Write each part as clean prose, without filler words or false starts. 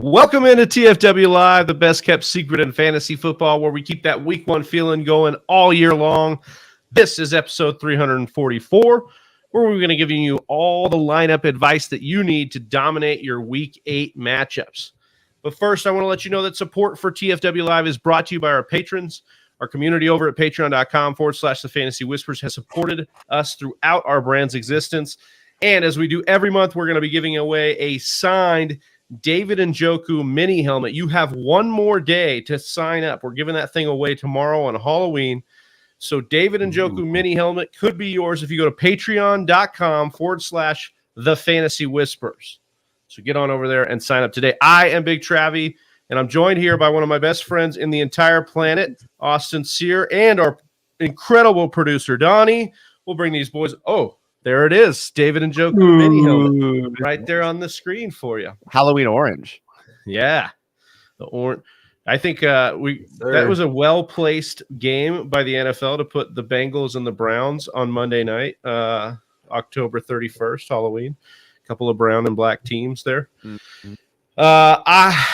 Welcome into TFW Live, the best kept secret in fantasy football, where we keep that week one feeling going all year long. This is episode 344, where we're going to give you all the lineup advice that you need to dominate your week 8 matchups. But first, I want to let you know that support for TFW Live is brought to you by our patrons. Our community over at patreon.com/the Fantasy Whispers has supported us throughout our brand's existence. And as we do every month, we're going to be giving away a signed David Njoku mini helmet. You have one more day to sign up. We're giving that thing away tomorrow on Halloween. So David Njoku mini helmet could be yours if you go to patreon.com/the Fantasy Whispers. So get on over there and sign up today. I am Big Travie, and I'm joined here by one of my best friends in the entire planet, Austin Sear, and our incredible producer, Donnie. We'll bring these boys. Oh, there it is. David Njoku mini helmet right there on the screen for you. Halloween orange. Yeah. The orange. I think that was a well-placed game by the NFL to put the Bengals and the Browns on Monday night, October 31st, Halloween. A couple of brown and black teams there. Mm-hmm. I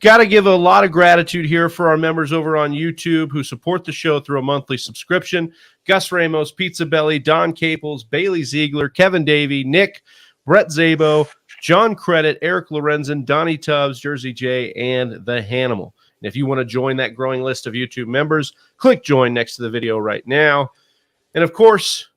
got to give a lot of gratitude here for our members over on YouTube who support the show through a monthly subscription. Gus Ramos, Pizza Belly, Don Caples, Bailey Ziegler, Kevin Davey, Nick, Brett Zabo, John Credit, Eric Lorenzen, Donnie Tubbs, Jersey J, and The Hanimal. And if you want to join that growing list of YouTube members, click join next to the video right now. And of course,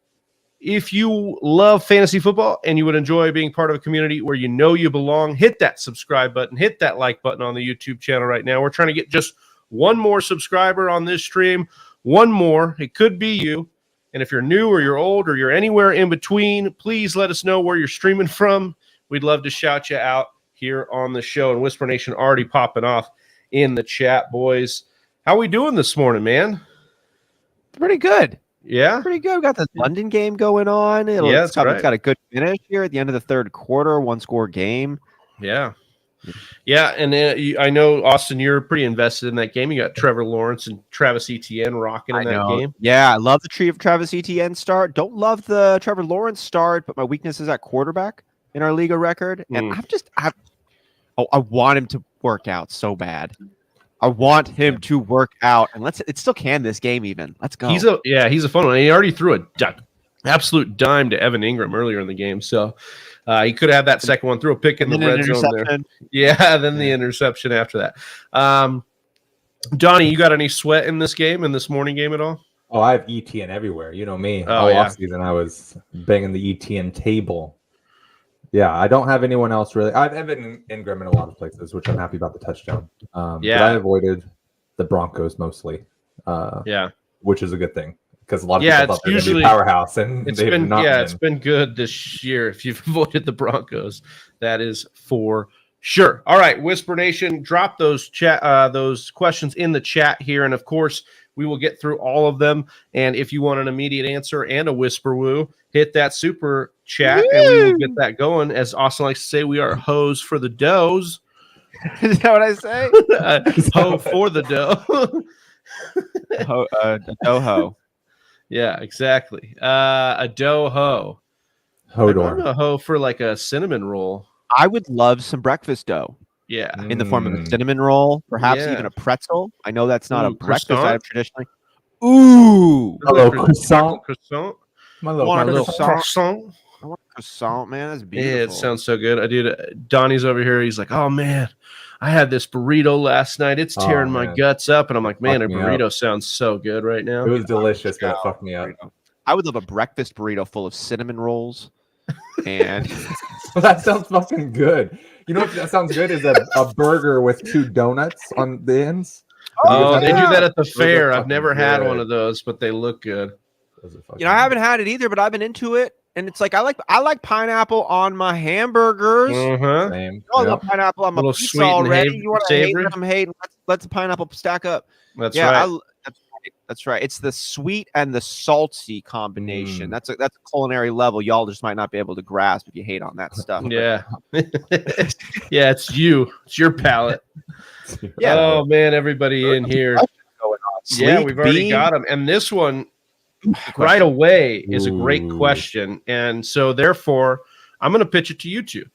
if you love fantasy football and you would enjoy being part of a community where you know you belong, hit that subscribe button, hit that like button on the YouTube channel right now. We're trying to get just one more subscriber on this stream. One more. It could be you. And if you're new or you're old or you're anywhere in between, please let us know where you're streaming from. We'd love to shout you out here on the show. And Whisper Nation already popping off in the chat, boys. How we doing this morning, man? Pretty good. Yeah, pretty good. We got the London game going on. It's got a good finish here at the end of the third quarter, one-score game. Yeah. And I know, Austin, you're pretty invested in that game. You got Trevor Lawrence and Travis Etienne rocking in that game. Yeah, I love the Travis Etienne start. Don't love the Trevor Lawrence start, but my weakness is at quarterback in our Liga record. And I want him to work out so bad. I want him to work out, and it still can this game even. Let's go. He's a fun one. He already threw an absolute dime to Evan Ingram earlier in the game, so he could have that second one, threw a pick in the red zone there. Yeah, then the interception after that. Donnie, you got any sweat in this morning game at all? Oh, I have ETN everywhere. You know me. Off season, I was banging the ETN table. Yeah, I don't have anyone else really. I have Evan Ingram in a lot of places, which I'm happy about the touchdown. But I avoided the Broncos mostly. Which is a good thing because a lot of people thought they were going to be powerhouse, and it's been good this year if you've avoided the Broncos. That is for sure. All right, Whisper Nation, drop those questions in the chat here, and of course we will get through all of them. And if you want an immediate answer and a whisper woo, hit that super chat and we will get that going. As Austin likes to say, we are hoes for the does. Is that what I say? Ho for the dough. Ho. Yeah, exactly. A dough ho. Hodor. A ho for like a cinnamon roll. I would love some breakfast dough. Yeah. In the form of a cinnamon roll, perhaps even a pretzel. I know that's not a breakfast item traditionally. Ooh. Hello, croissant. My little croissant. I want a croissant, man. That's beautiful. Yeah, it sounds so good. Donnie's over here. He's like, oh, man, I had this burrito last night. It's tearing my guts up. And I'm like, man, a burrito sounds so good right now. It was delicious, but it fucked me up. I would love a breakfast burrito full of cinnamon rolls. And that sounds fucking good. You know what that sounds good is a burger with 2 donuts on the ends. Oh, they do that at the fair. I've never had one of those, but they look good. I haven't had it either, but I've been into it, and it's like I like pineapple on my hamburgers. Same. I love pineapple on my pizza already. You want to hate them? Hate. Let the pineapple stack up. That's right. That's right. It's the sweet and the salty combination. That's a culinary level y'all just might not be able to grasp if you hate on that stuff. Yeah. Yeah, it's you. It's your palate. Yeah. Oh man, everybody in here. Yeah, we've already got them. And this one right away is a great question. And so therefore, I'm going to pitch it to you two.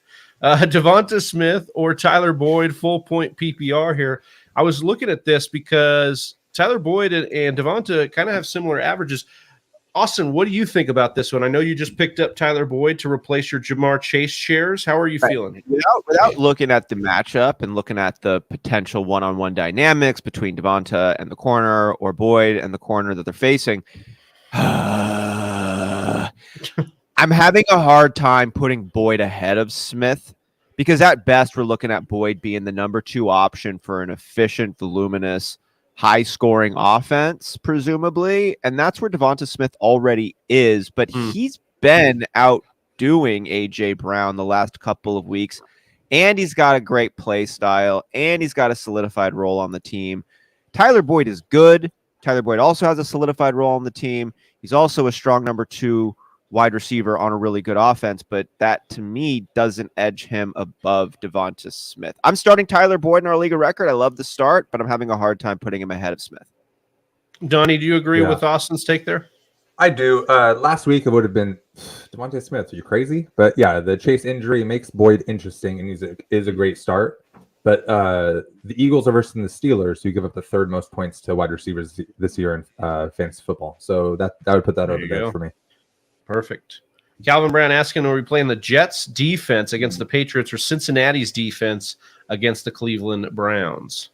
Devonta Smith or Tyler Boyd, full point PPR here. I was looking at this because Tyler Boyd and Devonta kind of have similar averages. Austin, what do you think about this one? I know you just picked up Tyler Boyd to replace your Jamar Chase shares. How are you feeling? Without looking at the matchup and looking at the potential one-on-one dynamics between Devonta and the corner or Boyd and the corner that they're facing, I'm having a hard time putting Boyd ahead of Smith because at best we're looking at Boyd being the number 2 option for an efficient, voluminous, high-scoring offense, presumably, and that's where Devonta Smith already is, but he's been outdoing A.J. Brown the last couple of weeks, and he's got a great play style, and he's got a solidified role on the team. Tyler Boyd is good. Tyler Boyd also has a solidified role on the team. He's also a strong number 2 wide receiver on a really good offense, but that to me doesn't edge him above Devonta Smith. I'm starting Tyler Boyd in our league of record. I love the start, but I'm having a hard time putting him ahead of Smith. Donnie, do you agree with Austin's take there? I do. Last week it would have been Devonta Smith. Are you crazy? But yeah, the Chase injury makes Boyd interesting, and is a great start. But the Eagles are versus the Steelers, who give up the 3rd most points to wide receivers this year in fantasy football. So that would put that over there for me. Perfect. Calvin Brown asking, are we playing the Jets defense against the Patriots or Cincinnati's defense against the Cleveland Browns?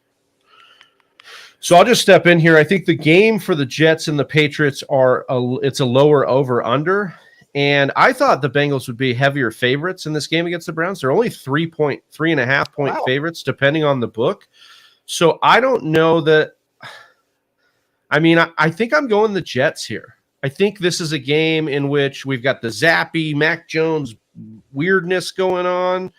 So I'll just step in here. I think the game for the Jets and the Patriots it's a lower over under. And I thought the Bengals would be heavier favorites in this game against the Browns. They're only 3.5 point favorites, depending on the book. So I don't know that. I mean, I think I'm going the Jets here. I think this is a game in which we've got the zappy Mac Jones weirdness going on.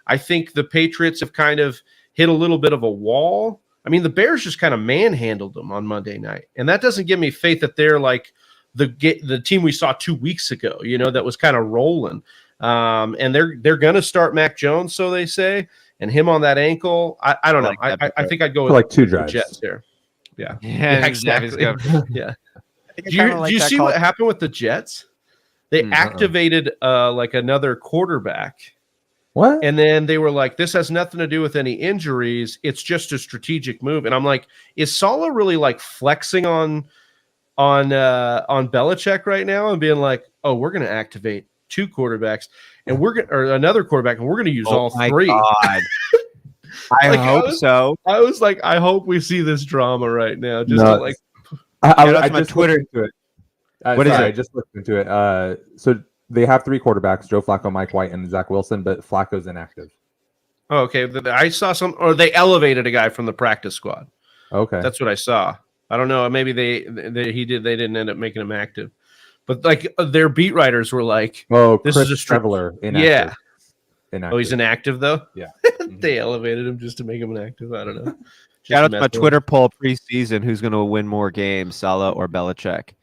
I think the Patriots have kind of hit a little bit of a wall. I mean, the Bears just kind of manhandled them on Monday night. And that doesn't give me faith that they're like the team we saw 2 weeks ago, that was kind of rolling. And they're going to start Mac Jones, so they say, and him on that ankle. I don't know. I think I'd go with like 2 drives. Jets here. Yeah, exactly. Yeah. Do you see what happened with the Jets? They activated like another quarterback. What? And then they were like, this has nothing to do with any injuries. It's just a strategic move. And I'm like, is Saleh really like flexing on Belichick right now and being like, oh, we're going to activate 2 quarterbacks and another quarterback and we're going to use all 3. God. I hope so. I was like, I hope we see this drama right now. I just Twitter into it. What is it? I just looked into it. So they have 3 quarterbacks: Joe Flacco, Mike White, and Zach Wilson. But Flacco's inactive. Oh, okay. I saw they elevated a guy from the practice squad. Okay, that's what I saw. I don't know. Maybe they didn't end up making him active, but like their beat writers were like, "Oh, this Chris is a Traveler inactive." Yeah. Inactive. Oh, he's inactive though. Yeah. They elevated him just to make him inactive. I don't know. Shout out to my Twitter poll preseason: who's going to win more games, Saleh or Belichick?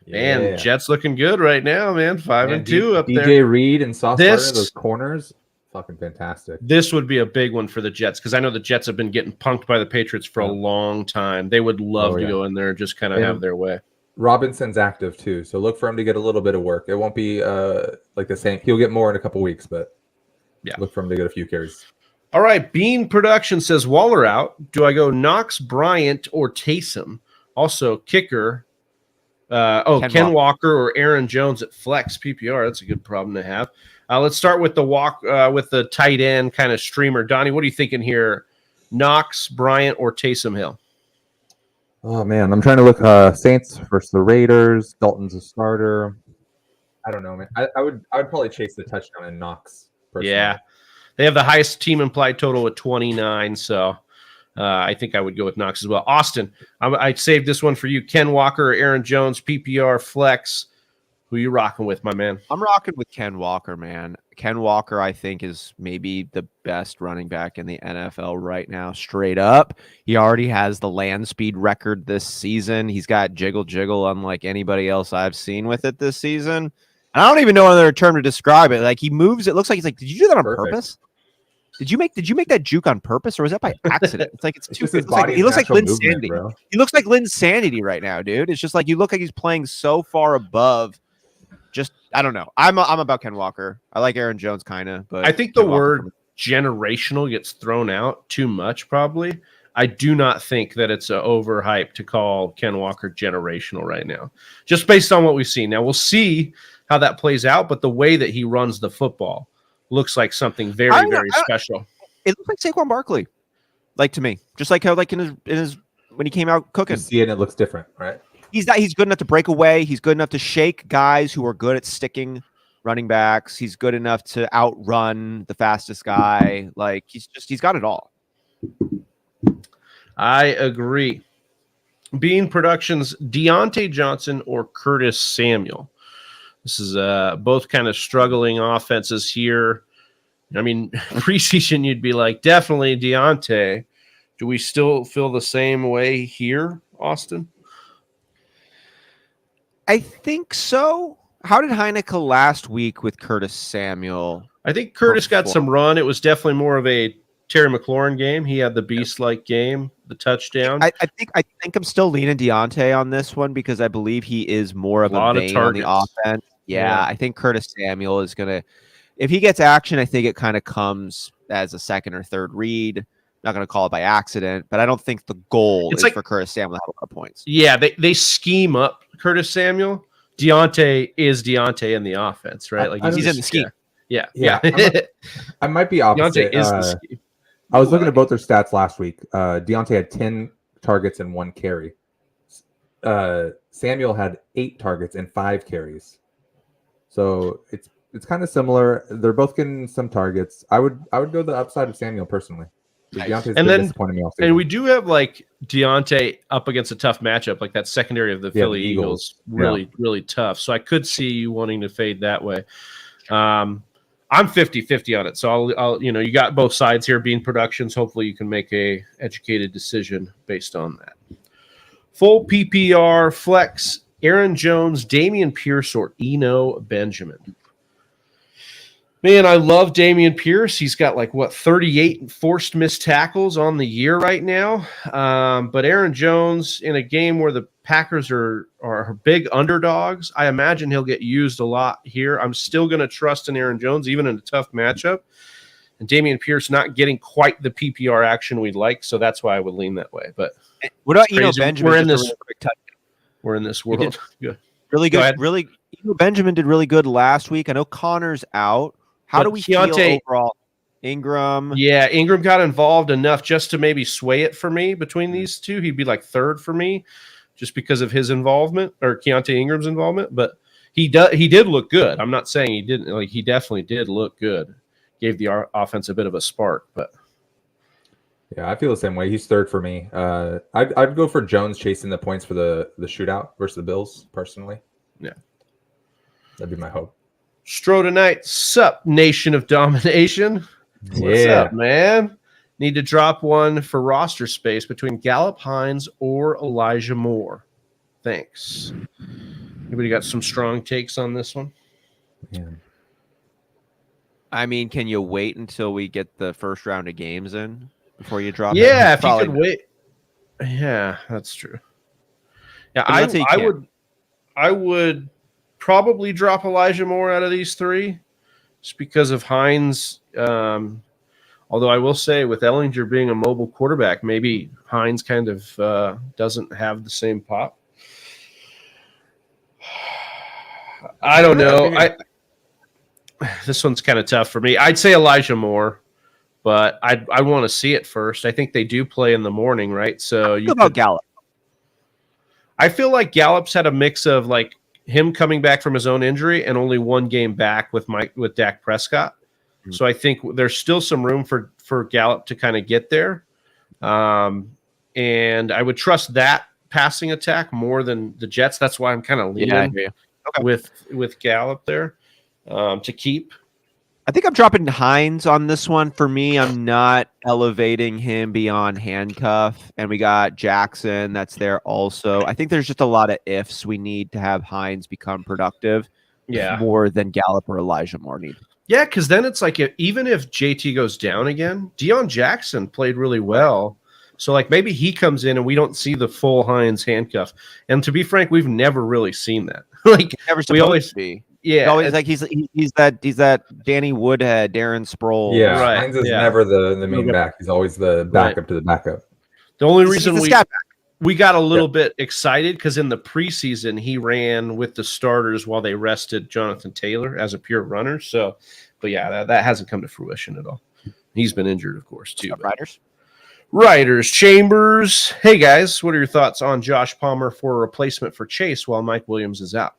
Man, Jets looking good right now, man. 5-2 up there. DJ Reed and Sauce Gardner, those corners, fucking fantastic. This would be a big one for the Jets because I know the Jets have been getting punked by the Patriots for a long time. They would love to go in there and just kind of have their way. Robinson's active too, so look for him to get a little bit of work. It won't be like the same. He'll get more in a couple weeks, but look for him to get a few carries. All right, Bean Production says Waller out. Do I go Knox, Bryant, or Taysom? Also, kicker. Ken Walker or Aaron Jones at flex PPR. That's a good problem to have. Let's start with the tight end kind of streamer. Donnie, what are you thinking here? Knox, Bryant, or Taysom Hill? Oh man, I'm trying to look. Saints versus the Raiders. Dalton's a starter. I don't know, man. I would probably chase the touchdown in Knox. Personally. Yeah, they have the highest team implied total at 29. So. I think I would go with Knox as well. Austin, I saved this one for you. Ken Walker or Aaron Jones, PPR, flex. Who you rocking with, my man? I'm rocking with Ken Walker, man. Ken Walker, I think, is maybe the best running back in the NFL right now, straight up. He already has the land speed record this season. He's got jiggle, unlike anybody else I've seen with it this season. And I don't even know another term to describe it. Like, he moves. It looks like he's like, did you do that on purpose? Did you make that juke on purpose, or was that by accident? It's like it's too. He looks like Lynn Sanity. He looks like Lynn Sanity right now, dude. It's just like you look like he's playing so far above. Just I don't know. I'm about Ken Walker. I like Aaron Jones kind of, but I think the word generational gets thrown out too much, probably. I do not think that it's overhyped to call Ken Walker generational right now, just based on what we've seen. Now, we'll see how that plays out, but the way that he runs the football looks like something very, very special. It looks like Saquon Barkley, like to me, just like how like in his when he came out cooking. You see it, it looks different, right? He's good enough to break away. He's good enough to shake guys who are good at sticking running backs. He's good enough to outrun the fastest guy. Like he's got it all. I agree. Bean Productions, Deontay Johnson or Curtis Samuel. This is both kind of struggling offenses here. I mean, preseason you'd be like, definitely Deontay. Do we still feel the same way here, Austin? I think so. How did Heineke last week with Curtis Samuel? I think Curtis got some run. It was definitely more of a Terry McLaurin game. He had the beast-like game, the touchdown. I think I'm still leaning Deontay on this one because I believe he is more of a vein on the offense. Yeah, I think Curtis Samuel is going to – if he gets action, I think it kind of comes as a second or third read. Not going to call it by accident, but I don't think the goal is for Curtis Samuel to have a lot of points. Yeah, they scheme up Curtis Samuel. Deontay is Deontay in the offense, right? Like he's in the scheme. Yeah. I might be opposite. Deontay is the scheme. I was looking at both their stats last week. Deontay had 10 targets and 1 carry. Samuel had 8 targets and 5 carries. So it's kind of similar. They're both getting some targets. I would go the upside of Samuel personally. And we do have like Deontay up against a tough matchup, like that secondary of the Philly Eagles, really tough. So I could see you wanting to fade that way. I'm 50-50 on it. So I'll you got both sides here being productions. Hopefully you can make a educated decision based on that. Full PPR flex, Aaron Jones, Dameon Pierce, or Eno Benjamin. Man, I love Dameon Pierce. He's got 38 forced missed tackles on the year right now. But Aaron Jones, in a game where the Packers are big underdogs, I imagine he'll get used a lot here. I'm still going to trust in Aaron Jones, even in a tough matchup. And Dameon Pierce not getting quite the PPR action we'd like, so that's why I would lean that way. But what about Eno Benjamin? We're in this world. Good. Really good. Really, Eno Benjamin did really good last week. I know Connor's out. How do we feel overall? Ingram. Yeah, Ingram got involved enough just to maybe sway it for me between these two. He'd be third for me just because of his involvement or Keontae Ingram's involvement. But he did look good. I'm not saying he didn't. He definitely did look good. Gave the offense a bit of a spark. But yeah, I feel the same way. He's third for me. I'd go for Jones chasing the points for the shootout versus the Bills personally. Yeah, that'd be my hope. Stro tonight. Sup, Nation of Domination. What's up, man? Need to drop one for roster space between Gallup, Hines, or Elijah Moore. Thanks. Anybody got some strong takes on this one? Yeah. I mean, can you wait until we get the first round of games in before you drop? Yeah, if you could wait. Yeah, that's true. Yeah, I would probably drop Elijah Moore out of these three just because of Hines. Although I will say with Ellinger being a mobile quarterback, maybe Hines kind of doesn't have the same pop. I don't know. This one's kind of tough for me. I'd say Elijah Moore, but I want to see it first. I think they do play in the morning, right? So you about Gallup. I feel like Gallup's had a mix of him coming back from his own injury and only one game back with Dak Prescott. Mm-hmm. So I think there's still some room for Gallup to kind of get there. And I would trust that passing attack more than the Jets. That's why I'm kind of leaning with Gallup there to keep. I think I'm dropping Hines on this one. For me, I'm not elevating him beyond handcuff. And we got Jackson that's there also. I think there's just a lot of ifs. We need to have Hines become productive more than Gallup or Elijah Moore need. Yeah, because then it's even if JT goes down again, Deion Jackson played really well. So maybe he comes in and we don't see the full Hines handcuff. And to be frank, we've never really seen that. Never supposed to be. Yeah, always like he's that Danny Woodhead, Darren Sproles. Yeah, Right, Hines is yeah. never the main back. He's always the backup to the backup. The only He's reason the scat back. we got a little bit excited because in the preseason he ran with the starters while they rested Jonathan Taylor as a pure runner. So, but yeah, that hasn't come to fruition at all. He's been injured, of course, too. Riders, Chambers. Hey guys, what are your thoughts on Josh Palmer for a replacement for Chase while Mike Williams is out?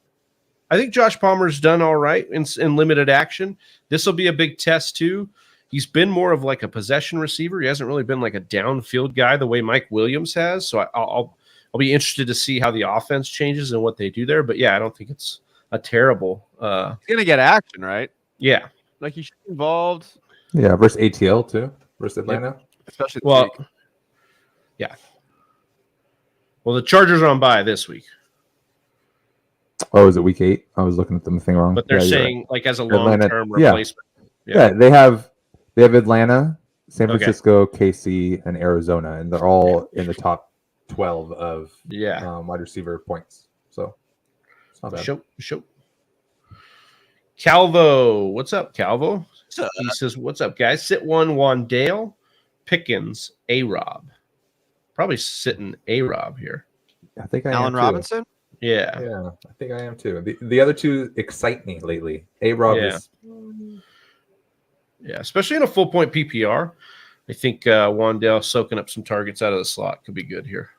I think Josh Palmer's done all right in limited action. This will be a big test too. He's been more of like a possession receiver. He hasn't really been like a downfield guy the way Mike Williams has. So I'll be interested to see how the offense changes and what they do there. But yeah, I don't think it's a terrible. He's gonna get action, right? Yeah, like he should be involved. Yeah, versus ATL too, versus Atlanta, especially. Yeah. Well, the Chargers are on bye this week. Oh, is it week 8? I was looking at the thing wrong. But they're saying like as a long-term replacement. Yeah, they have Atlanta, San Francisco, KC, and Arizona, and they're all in the top 12 of wide receiver points. So it's not bad. Show. Calvo, what's up, Calvo? He says, "What's up, guys? Sit one, Wandale, Pickens, A-Rob. Probably sitting A-Rob here. I think I Allen am Robinson. Too. Yeah, I think I am too. The other two excite me lately. A-Rob is. Yeah, especially in a full point PPR. I think Wandale soaking up some targets out of the slot could be good here.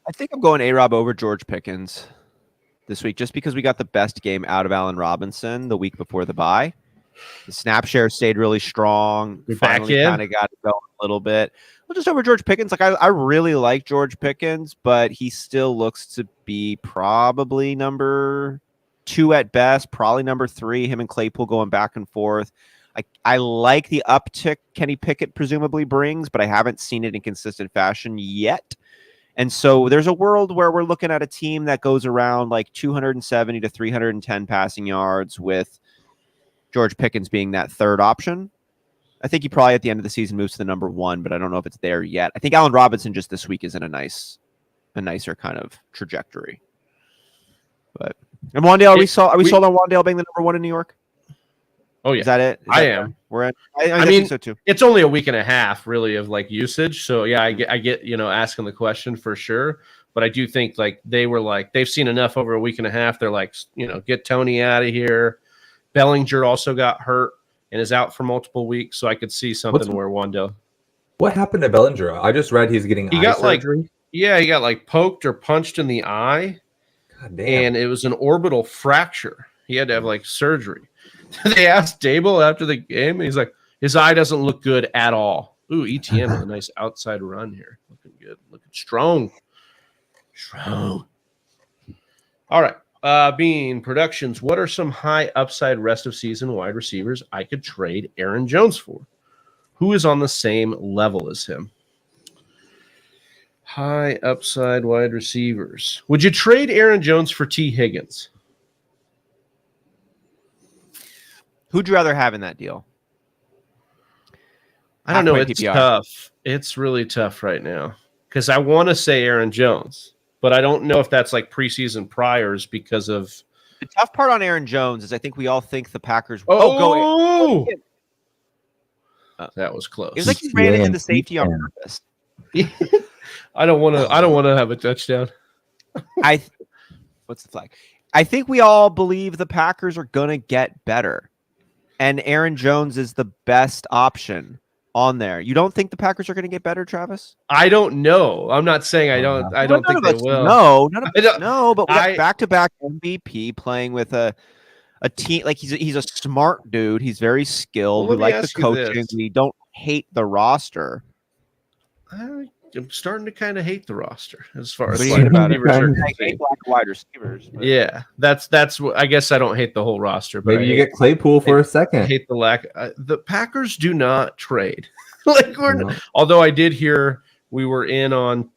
I think I'm going A-Rob over George Pickens this week just because we got the best game out of Allen Robinson the week before the bye. The snap share stayed really strong. Finally kind of got it going a little bit. Well, just over George Pickens. Like I really like George Pickens, but he still looks to be probably number 2 at best, probably number 3. Him and Claypool going back and forth. I like the uptick Kenny Pickett presumably brings, but I haven't seen it in consistent fashion yet. And so there's a world where we're looking at a team that goes around like 270 to 310 passing yards with George Pickens being that third option. I think he probably at the end of the season moves to the number 1, but I don't know if it's there yet. I think Allen Robinson just this week is in a nicer kind of trajectory. But and Wandale, are we sold on Wandale being the number 1 in New York? Oh yeah, is that it? I am. We're in. I mean, think so too. It's only a week and a half, really, of like usage. So yeah, I get asking the question for sure. But I do think like they've seen enough over a week and a half. They're like, get Tony out of here. Bellinger also got hurt and is out for multiple weeks, so I could see something where Wandale. What happened to Bellinger? I just read he's getting eye surgery. He got like poked or punched in the eye. God damn. And it was an orbital fracture. He had to have like surgery. They asked Dable after the game, and he's like, his eye doesn't look good at all. Ooh, ETN with a nice outside run here. Looking good. Looking strong. All right. Bean Productions, what are some high upside rest of season wide receivers I could trade Aaron Jones for? Who is on the same level as him? High upside wide receivers. Would you trade Aaron Jones for T. Higgins? Who'd you rather have in that deal? I don't know. It's tough. It's really tough right now because I want to say Aaron Jones, but I don't know if that's like preseason priors because of the tough part on Aaron Jones is I think we all think the Packers. That was close. It was like he ran into the safety on purpose. I don't want to have a touchdown. What's the flag? I think we all believe the Packers are gonna get better. And Aaron Jones is the best option on there. You don't think the Packers are going to get better, Travis? I don't know. I'm not saying I don't. I don't think they will. No, none of us know. But we got back-to-back MVP playing with a team. Like he's a smart dude. He's very skilled. We like the coaching. We don't hate the roster. I'm starting to kind of hate the roster as far as wide receivers. But. Yeah, that's what I guess I don't hate the whole roster. But maybe you get Claypool for a second. I hate the lack. The Packers do not trade. Although I did hear we were in on.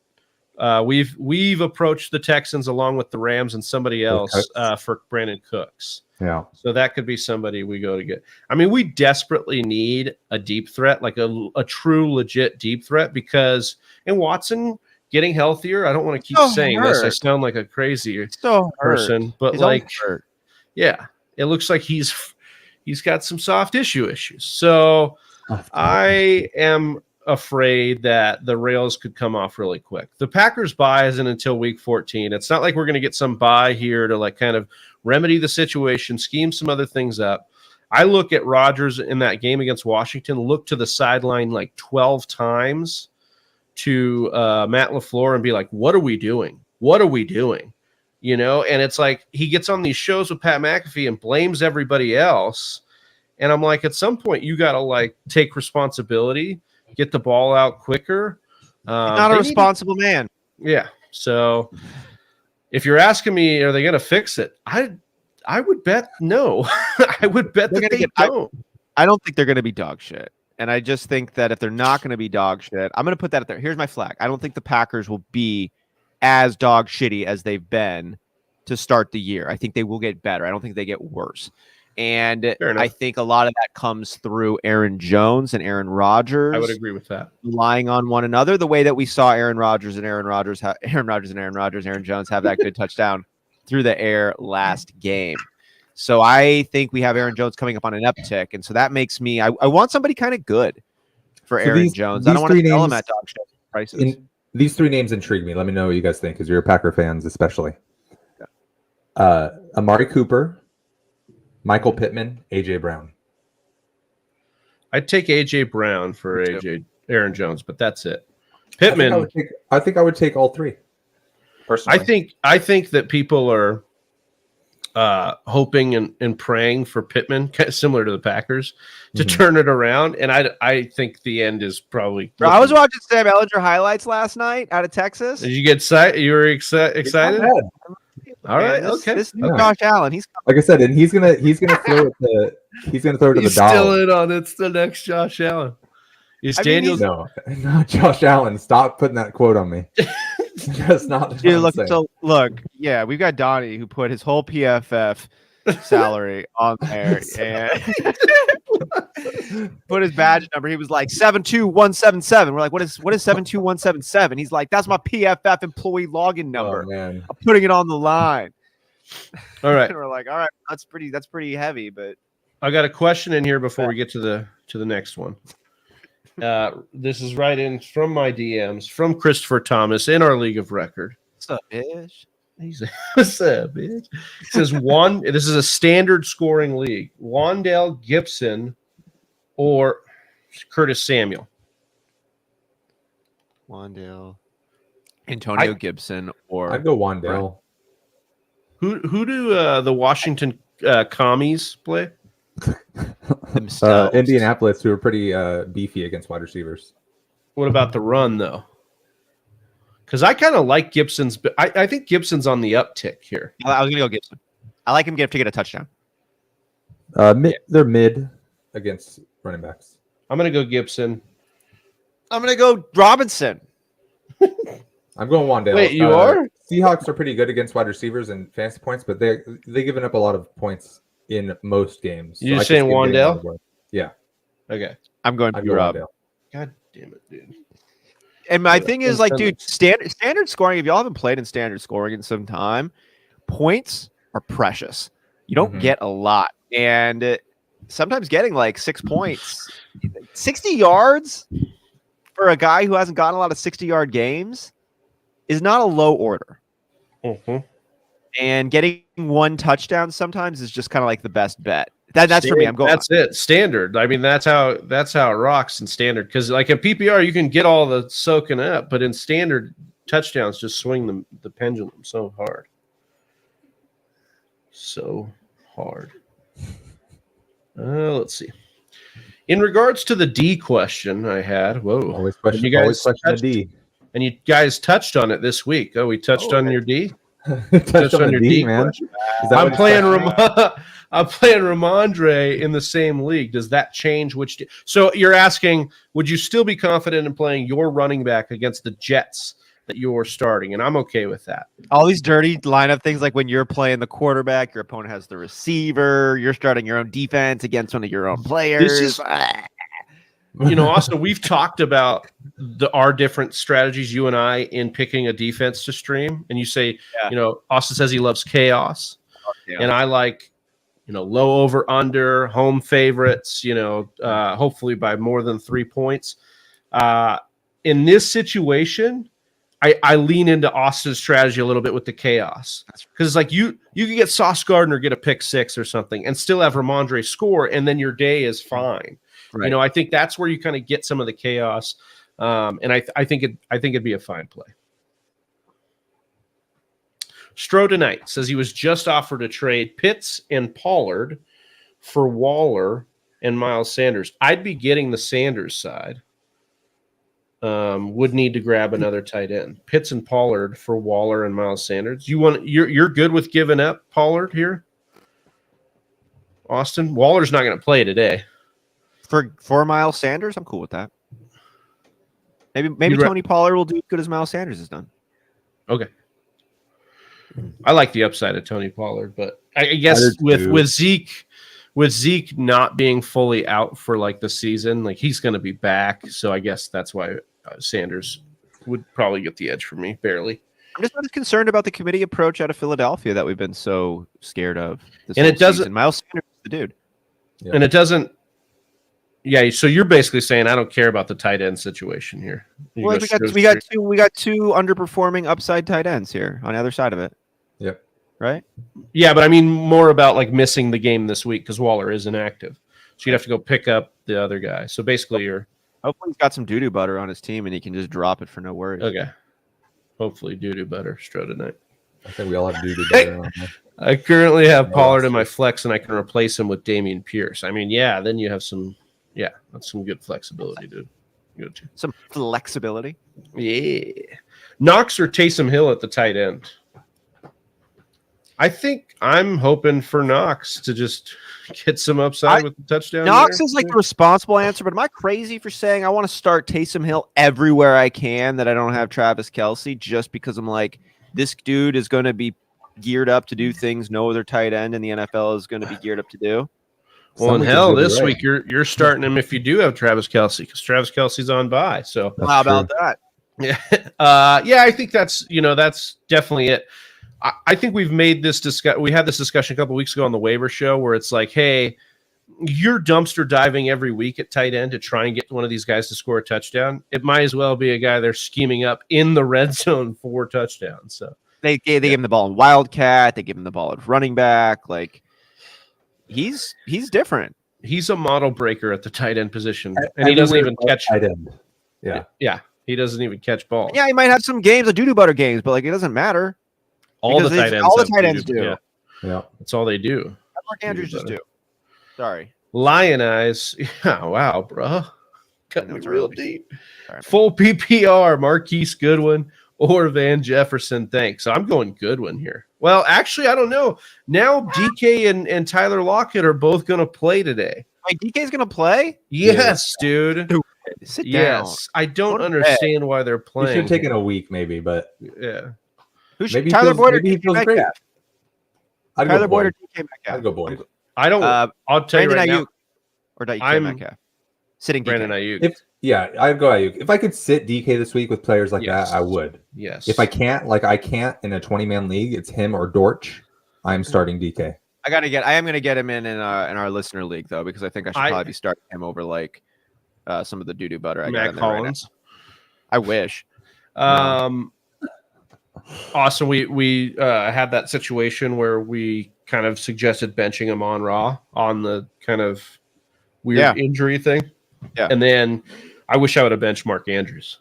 We've approached the Texans along with the Rams and somebody else for Brandon Cooks. Yeah. So that could be somebody we go to get. I mean, we desperately need a deep threat, like a true, legit deep threat, because in Watson getting healthier, I don't want to keep saying this. I sound like a crazy person, but yeah, it looks like he's got some soft issues. So I am afraid that the rails could come off really quick. The Packers bye isn't until week 14. It's not like we're going to get some bye here to like kind of remedy the situation, scheme some other things up. I look at Rodgers in that game against Washington, look to the sideline like 12 times to Matt LaFleur and be like, what are we doing? What are we doing? You know, and it's like he gets on these shows with Pat McAfee and blames everybody else. And I'm like, at some point, you got to like take responsibility, get the ball out quicker. He's not a responsible man. Yeah. So if you're asking me, are they going to fix it? I would bet no. I would bet that they don't. I don't think they're going to be dog shit. And I just think that if they're not going to be dog shit, I'm going to put that out there. Here's my flag. I don't think the Packers will be as dog shitty as they've been to start the year. I think they will get better. I don't think they get worse. And I think a lot of that comes through Aaron Jones and Aaron Rodgers. I would agree with that. Relying on one another, the way that we saw Aaron Jones have that good touchdown through the air last game. So I think we have Aaron Jones coming up on an uptick. And so that makes me, I want somebody kind of good for Aaron Jones. I don't want to sell him at dog shit prices. These three names intrigue me. Let me know what you guys think, because you're Packer fans especially. Yeah. Amari Cooper, Michael Pittman, AJ Brown. I'd take AJ Brown for Aaron Jones, but that's it. Pittman. I think I would take all three. Personally. I think that people are hoping and praying for Pittman, similar to the Packers, to turn it around. And I think the end is probably. Bro, I was watching Sam Ellinger highlights last night out of Texas. Did you get excited? You were excited? All right, okay. This new Josh Allen, he's like I said, and he's gonna throw it to the dog. Still in on it's the next Josh Allen. No, Josh Allen. Stop putting that quote on me. That's not. Dude, look. Yeah, we've got Donnie who put his whole PFF salary on there and put his badge number. He was like 72177. We're like, what is 72177? He's like, that's my PFF employee login number. Oh, man. I'm putting it on the line. All right. And we're like, all right, that's pretty heavy, but I got a question in here before we get to the next one. This is right in from my DMs from Christopher Thomas in our league of record. What's up, bitch? What's up, bitch? It says this is a standard scoring league. Wandale Gibson or Curtis Samuel. Antonio Gibson or I'd go Wandale. Who do the Washington commies play? Indianapolis, who are pretty beefy against wide receivers. What about the run, though? Because I kind of like Gibson's, but I think Gibson's on the uptick here. I was going to go Gibson. I like him to get a touchdown. They're mid against running backs. I'm going to go Gibson. I'm going to go Robinson. I'm going Wandale. Wait, you are? Seahawks are pretty good against wide receivers and fantasy points, but they've given up a lot of points in most games. You're saying Wandale? Yeah. Okay. I'm going Rob. God damn it, dude. And my thing is, like, dude, standard scoring, if y'all haven't played in standard scoring in some time, points are precious. You don't get a lot. And sometimes getting like 6 points, 60 yards for a guy who hasn't gotten a lot of 60-yard games is not a low order. And getting one touchdown sometimes is just kind of like the best bet. That's for me. I'm going. That's it. Standard. I mean, that's how it rocks in standard. Because like in PPR, you can get all the soaking up, but in standard, touchdowns just swing the pendulum so hard. So hard. Let's see. In regards to the D question I had, always question the D. And you guys touched on it this week. Oh, we touched on your D. touched on your D, man. I'm playing Ramondre in the same league. Does that change which? So you're asking, would you still be confident in playing your running back against the Jets that you're starting? And I'm okay with that. All these dirty lineup things, like when you're playing the quarterback, your opponent has the receiver, you're starting your own defense against one of your own players. Also, we've talked about our different strategies, you and I, in picking a defense to stream. And you say, Austin says he loves chaos. And I like, low over under, home favorites, hopefully by more than 3 points. In this situation, I lean into Austin's strategy a little bit with the chaos, because it's like you could get Sauce Gardner, get a pick 6 or something, and still have Ramondre score, and then your day is fine. Right. I think that's where you kind of get some of the chaos, and I think it'd be a fine play. Stro tonight says he was just offered a trade Pitts and Pollard for Waller and Miles Sanders. I'd be getting the Sanders side. Would need to grab another tight end. Pitts and Pollard for Waller and Miles Sanders. You're good with giving up Pollard here, Austin? Waller's not going to play today. For Miles Sanders, I'm cool with that. Maybe Tony Pollard will do as good as Miles Sanders has done. Okay. I like the upside of Tony Pollard, but I guess with Zeke not being fully out for like the season, like he's going to be back. So I guess that's why Sanders would probably get the edge for me, barely. I'm just not as concerned about the committee approach out of Philadelphia that we've been so scared of. And it doesn't. Season. Miles Sanders is the dude. Yeah. And it doesn't. Yeah, so you're basically saying I don't care about the tight end situation here. Well, we got two underperforming upside tight ends here on the other side of it. Yep. Right? Yeah, but I mean more about like missing the game this week because Waller is inactive. So you'd have to go pick up the other guy. So basically hopefully he's got some doo-doo butter on his team and he can just drop it for no worries. Okay. Hopefully doo-doo butter Stro tonight. I think we all have doo-doo butter on there. I currently have Pollard in my flex and I can replace him with Dameon Pierce. I mean, yeah, then you have that's some good flexibility, dude. Good. Some flexibility. Yeah. Knox or Taysom Hill at the tight end? I think I'm hoping for Knox to just get some upside with the touchdown. Knox is like the responsible answer, but am I crazy for saying I want to start Taysom Hill everywhere I can that I don't have Travis Kelce just because I'm like, this dude is going to be geared up to do things no other tight end in the NFL is going to be geared up to do? Well, in hell, this week you're starting him if you do have Travis Kelce because Travis Kelce's on bye. So how about that? Yeah, I think that's definitely it. I think we've made this we had this discussion a couple weeks ago on the waiver show where it's like, hey, you're dumpster diving every week at tight end to try and get one of these guys to score a touchdown. It might as well be a guy they're scheming up in the red zone for touchdowns. So they gave him the ball in Wildcat. They give him the ball at running back. Like he's different. He's a model breaker at the tight end position, and he doesn't even catch tight end. Yeah, he doesn't even catch balls. Yeah, he might have some games, like doo-doo butter games, but like it doesn't matter. All the tight ends do. Yeah, that's all they do. Mark Andrews just do. Sorry. Lion Eyes. Yeah, wow, bro. Cut me real deep. Sorry, full PPR, Marquise Goodwin or Van Jefferson. Thanks. So I'm going Goodwin here. Well, actually, I don't know. Now DK and Tyler Lockett are both going to play today. Wait, DK's going to play? Yes, dude. Sit down. Yes. I don't understand why they're playing. He should have taken a week maybe, but yeah. Maybe Tyler Boyd or DK Metcalf? Tyler Boyd or DK Metcalf? I'd go Boyd. I don't. I'll tell you right now. Or DK Metcalf? Sitting Brandon Ayuk. I'd go Ayuk. If I could sit DK this week with players like that, I would. Yes. If I can't in a 20-man league, it's him or Dortch. I'm starting DK. I am going to get him in our listener league though, because I think I should probably be starting him over like some of the doo-doo butter I got in there Collins. Right now. I wish. Austin, we had that situation where we kind of suggested benching him on Raw on the kind of weird injury thing. Yeah. And then I wish I would have benched Mark Andrews.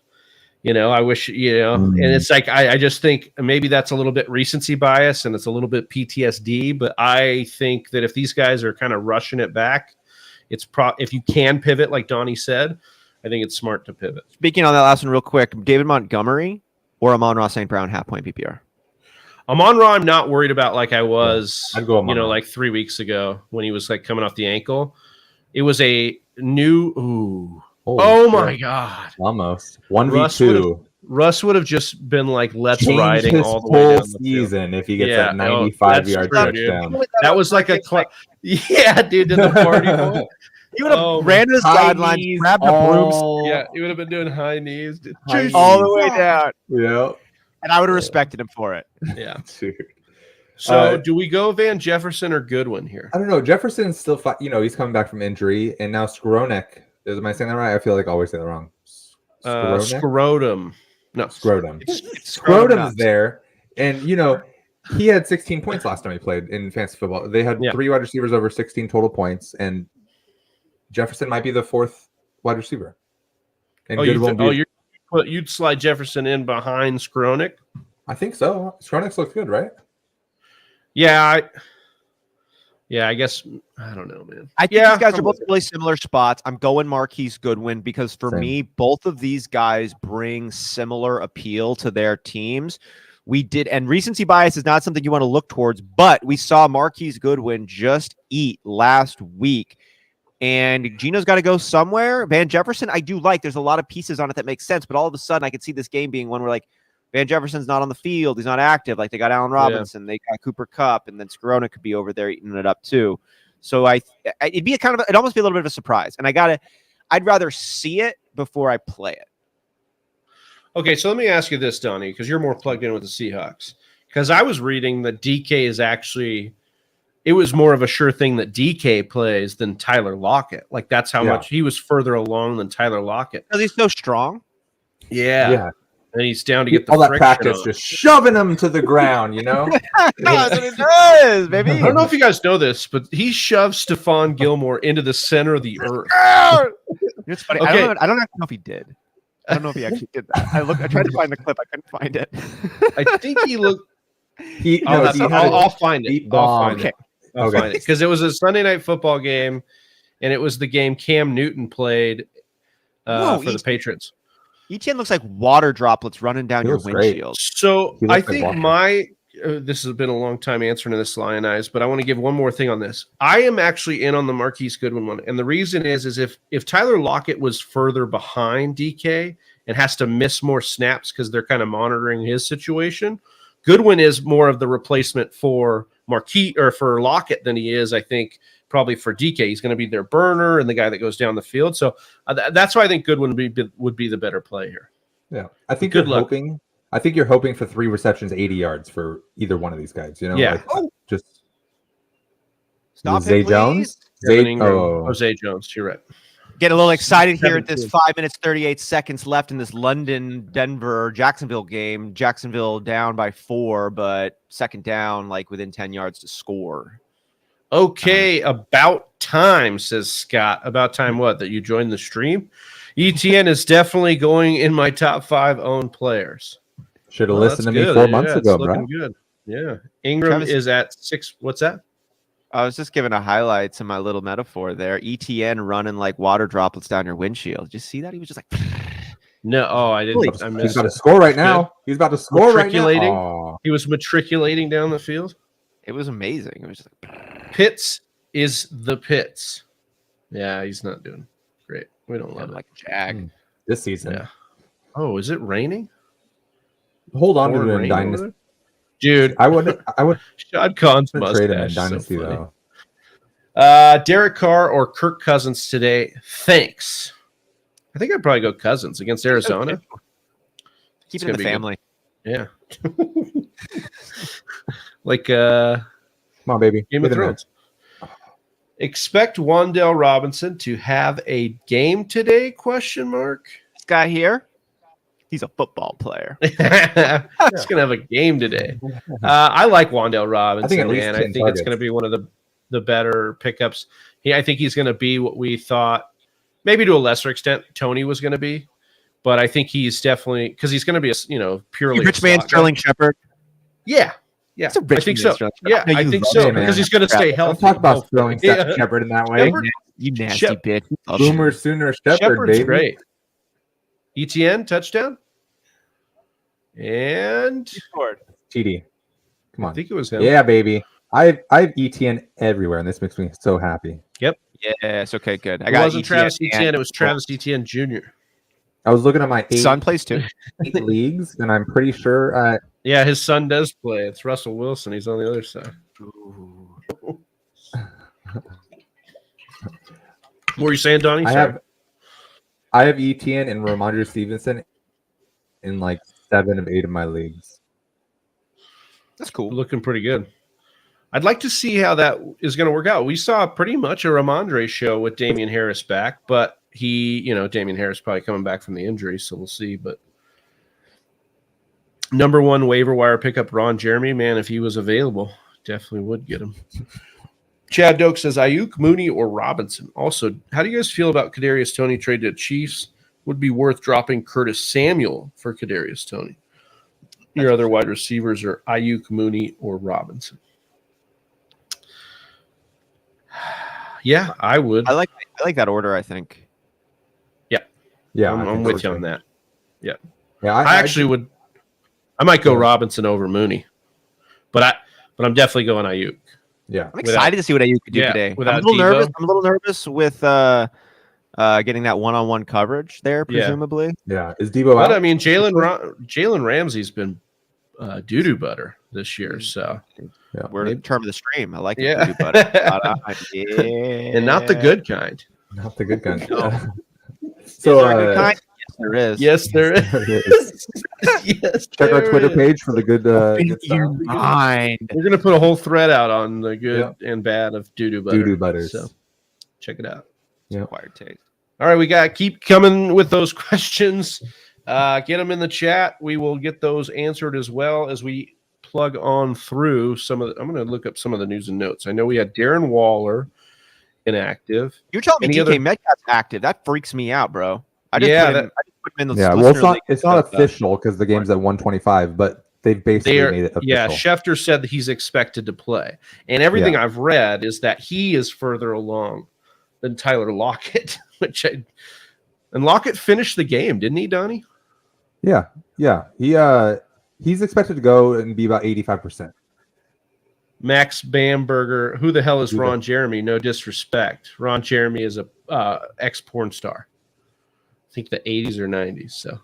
I wish, and it's like, I just think maybe that's a little bit recency bias and it's a little bit PTSD, but I think that if these guys are kind of rushing it back, it's if you can pivot, like Donnie said, I think it's smart to pivot. Speaking on that last one real quick, David Montgomery or Amon-Ra St. Brown half-point PPR? Amon-Ra, I'm not worried about like I was, I'd go like 3 weeks ago when he was like coming off the ankle. It was a new, my God. Almost. 1v2. Russ would have just been like, let's change riding his all the way down the season if he gets that 95-yard touchdown. That was like a yeah, dude, did the party point. He would have ran his sidelines, grabbed a broomstick. Yeah, he would have been doing high knees. All the way down. Yeah. And I would have respected him for it. Yeah. Dude. So do we go Van Jefferson or Goodwin here? I don't know. Jefferson's still, he's coming back from injury, and now Skowronek. Am I saying that right? I feel like I always say that wrong. Scrotum. No, Scrotum. It's Scrotum's there, and he had 16 points last time he played in fantasy football. They had 3 wide receivers over 16 total points, and Jefferson might be the 4th wide receiver. And you'd slide Jefferson in behind Skowronek? I think so. Skowronek looks good, right? Yeah, I guess I don't know, man. I think these guys are both really similar spots. I'm going Marquise Goodwin because for me, both of these guys bring similar appeal to their teams. And recency bias is not something you want to look towards, but we saw Marquise Goodwin just eat last week. And Gino's got to go somewhere. Van Jefferson, I do like. There's a lot of pieces on it that make sense, but all of a sudden I could see this game being one where Van Jefferson's not on the field. He's not active. They got Allen Robinson. They got Cooper Kupp, and then Skowronek could be over there eating it up too. So it'd be it'd almost be a little bit of a surprise. And I'd rather see it before I play it. Okay, so let me ask you this, Donnie, because you're more plugged in with the Seahawks. Because I was reading that DK is actually, it was more of a sure thing that DK plays than Tyler Lockett. That's how much he was further along than Tyler Lockett. Because he's so strong. Yeah. And he's down to get the all that practice, just shoving him to the ground, That's what he does, baby. I don't know if you guys know this, but he shoved Stephon Gilmore into the center of the earth. It's funny. Okay. I don't know if he did. I don't know if he actually did that. I tried to find the clip. I couldn't find it. I think he looked. I'll find it. I'll find it because it was a Sunday night football game, and it was the game Cam Newton played for the Patriots. Etienne looks like water droplets running down your windshield. Great. So I think this has been a long time answering this, Lionize, but I want to give one more thing on this. I am actually in on the Marquise Goodwin one. And the reason is if Tyler Lockett was further behind DK and has to miss more snaps because they're kind of monitoring his situation, Goodwin is more of the replacement for for Lockett than he is, I think, probably for DK. He's going to be their burner and the guy that goes down the field. So that's why I think Goodwin would be the better play here. Yeah, I think you're hoping for 3 receptions, 80 yards for either one of these guys. Just stop Zay it, Jones. Zay Jones. You're right. Get a little excited here at this 5 minutes 38 seconds left in this London, Denver, Jacksonville game. Jacksonville down by 4, but second down, within 10 yards to score. Okay, about time, says Scott. About time what? That you joined the stream? ETN is definitely going in my top 5 owned players. Should have listened to me 4 months ago, bro. Looking good. Yeah. Ingram is at 6. What's that? I was just giving a highlight to my little metaphor there. ETN running like water droplets down your windshield. Did you see that? He was just like... No, I didn't. I missed He's about to score right now. He's about to score right now. Oh. He was matriculating down the field. It was amazing. It was just like... Pitts is the Pitts. Yeah, he's not doing great. We don't love it. Like Jag this season. Yeah. Oh, is it raining? Hold on to it in Dynasty. Dude, I would Shad Khan's trade him in Dynasty though. Derek Carr or Kirk Cousins today? Thanks. I think I'd probably go Cousins against Arizona. Keep it in the family. Good. Yeah. Come on, baby. Game of Thrones. Expect Wan'Dale Robinson to have a game today? ? This guy here. He's a football player. He's going to have a game today. I like Wan'Dale Robinson, and I think it's going to be one of the better pickups. I think he's going to be what we thought, maybe to a lesser extent, Tony was going to be. But I think he's definitely, because he's going to be purely rich man Sterling Shepard. Yeah. Yeah, I think so. Yeah, I think so because he's going to stay healthy. Don't talk about Sterling Shepard in that way. You nasty bitch. Boomer Sooner Shepard, baby. Great. ETN touchdown, and he scored. TD, come on. I think it was him. Yeah, baby. I have ETN everywhere, and this makes me so happy. Yep. Yes. Okay. Good. It wasn't Travis Etienne. It was Travis Etienne Jr. I was looking at my son plays too. 8 leagues, and I'm pretty sure. Yeah, his son does play. It's Russell Wilson. He's on the other side. What were you saying, Donnie? I have ETN and Ramondre Stevenson in 7 of 8 of my leagues. That's cool. Looking pretty good. I'd like to see how that is going to work out. We saw pretty much a Ramondre show with Damian Harris back, but Damian Harris probably coming back from the injury, so we'll see. But number one waiver wire pickup, Ron Jeremy, man, if he was available, definitely would get him. Chad Doak says Ayuk, Mooney, or Robinson. Also, how do you guys feel about Kadarius Toney trade to the Chiefs? Would be worth dropping Curtis Samuel for Kadarius Toney. Your other wide receivers are Ayuk, Mooney, or Robinson. Yeah, I would. I like that order, I think. Yeah, I'm with you on that. Yeah. I actually would. I might go Robinson over Mooney, but I'm definitely going Ayuk. Yeah, I'm excited to see what Ayuk could do today. I'm a little nervous with getting that one-on-one coverage there, presumably. Yeah. Is Debo out? But I mean, Jalen Ramsey's been doo-doo butter this year, so we're in the term of the stream. I like doo-doo butter. And not the good kind. Not the good kind. No. So, yes, there is. Yes, there is. Yes, check our Twitter page for the good. Good mind. We're gonna put a whole thread out on the good and bad of doo-doo butter. Doo-doo butters. So check it out. Yeah. Acquired taste. All right, we got to keep coming with those questions. Get them in the chat. We will get those answered as well as we plug on through some of I'm going to look up some of the news and notes. I know we had Darren Waller inactive. You're telling me DK Metcalf's active. That freaks me out, bro. I just put him in the well, it's not official because the game's at 125, but they've basically made it official. Yeah, Schefter said that he's expected to play. And everything I've read is that he is further along than Tyler Lockett, and Lockett finished the game, didn't he, Donnie? Yeah. He's expected to go and be about 85%. Max Bamberger, who the hell is Ron Jeremy? No disrespect. Ron Jeremy is a ex-porn star. I think the 80s or 90s. So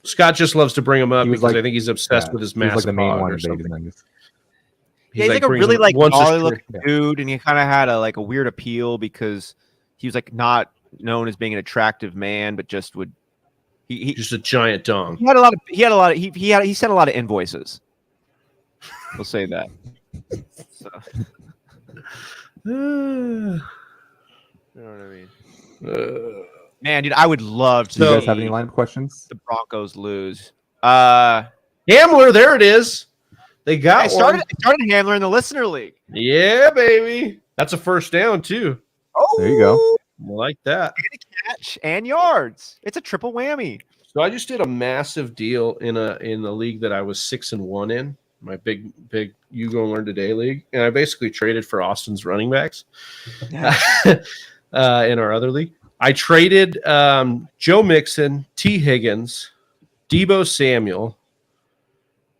Scott just loves to bring him up because I think he's obsessed with his massive the main one or something. He's like a really gnarly looking dude, and he kind of had a weird appeal because he was not known as being an attractive man, but just would he just a giant dong. He sent a lot of invoices. We'll say that. So. You know what I mean? Man, dude, I would love to. Do you guys have any line of questions? The Broncos lose. Hamler, there it is. They got I started Hamler in the listener league. Yeah, baby. That's a first down too. Oh, there you go. I like that. Catch and yards. It's a triple whammy. So I just did a massive deal in the league that I was 6-1 in. My big You Go Learn Today league, and I basically traded for Austin's running backs in our other league. I traded Joe Mixon, T. Higgins, Deebo Samuel,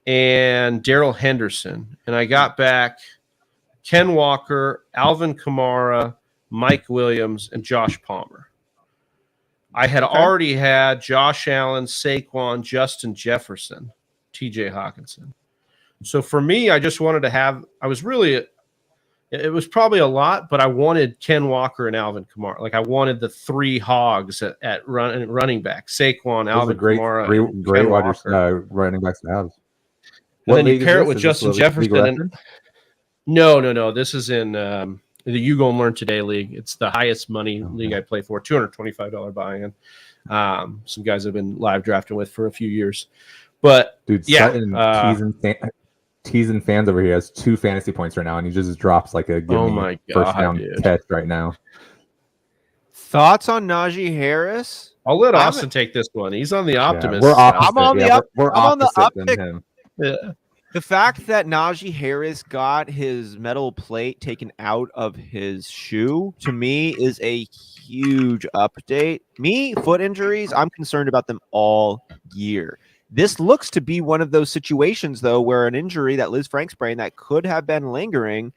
and Darrell Henderson, and I got back Ken Walker, Alvin Kamara, Mike Williams, and Josh Palmer. I had already had Josh Allen, Saquon, Justin Jefferson, T.J. Hawkinson. So for me, I just wanted to have – it was probably a lot, but I wanted Ken Walker and Alvin Kamara. I wanted the three hogs at running back. Saquon, Alvin Kamara, great running backs to have. And then you pair it with Justin Jefferson. No. This is in the You Go and Learn Today league. It's the highest money league I play for, $225 buy-in. Some guys I've been live drafting with for a few years. But, dude, teasing fans over here has 2 fantasy points right now, and he just drops a first down catch right now. Thoughts on Najee Harris? I'll let Austin take this one. He's on the optimist. We're opposite. I'm on the opposite than him. Yeah. The fact that Najee Harris got his metal plate taken out of his shoe, to me, is a huge update. Foot injuries, I'm concerned about them all year. This looks to be one of those situations, though, where an injury that Liz Frank sprain that could have been lingering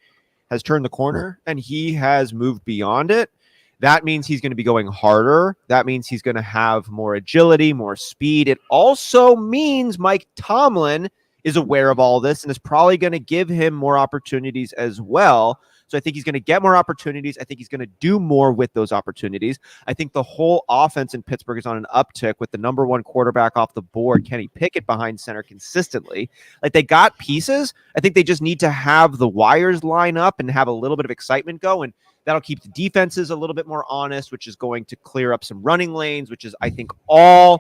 has turned the corner, and he has moved beyond it. That means he's going to be going harder. That means he's going to have more agility, more speed. It also means Mike Tomlin is aware of all this and is probably going to give him more opportunities as well. So I think he's going to get more opportunities. I think he's going to do more with those opportunities. I think the whole offense in Pittsburgh is on an uptick with the number one quarterback off the board, Kenny Pickett, behind center consistently. Like, they got pieces. I think they just need to have the wires line up and have a little bit of excitement go. And that'll keep the defenses a little bit more honest, which is going to clear up some running lanes, which is, I think, all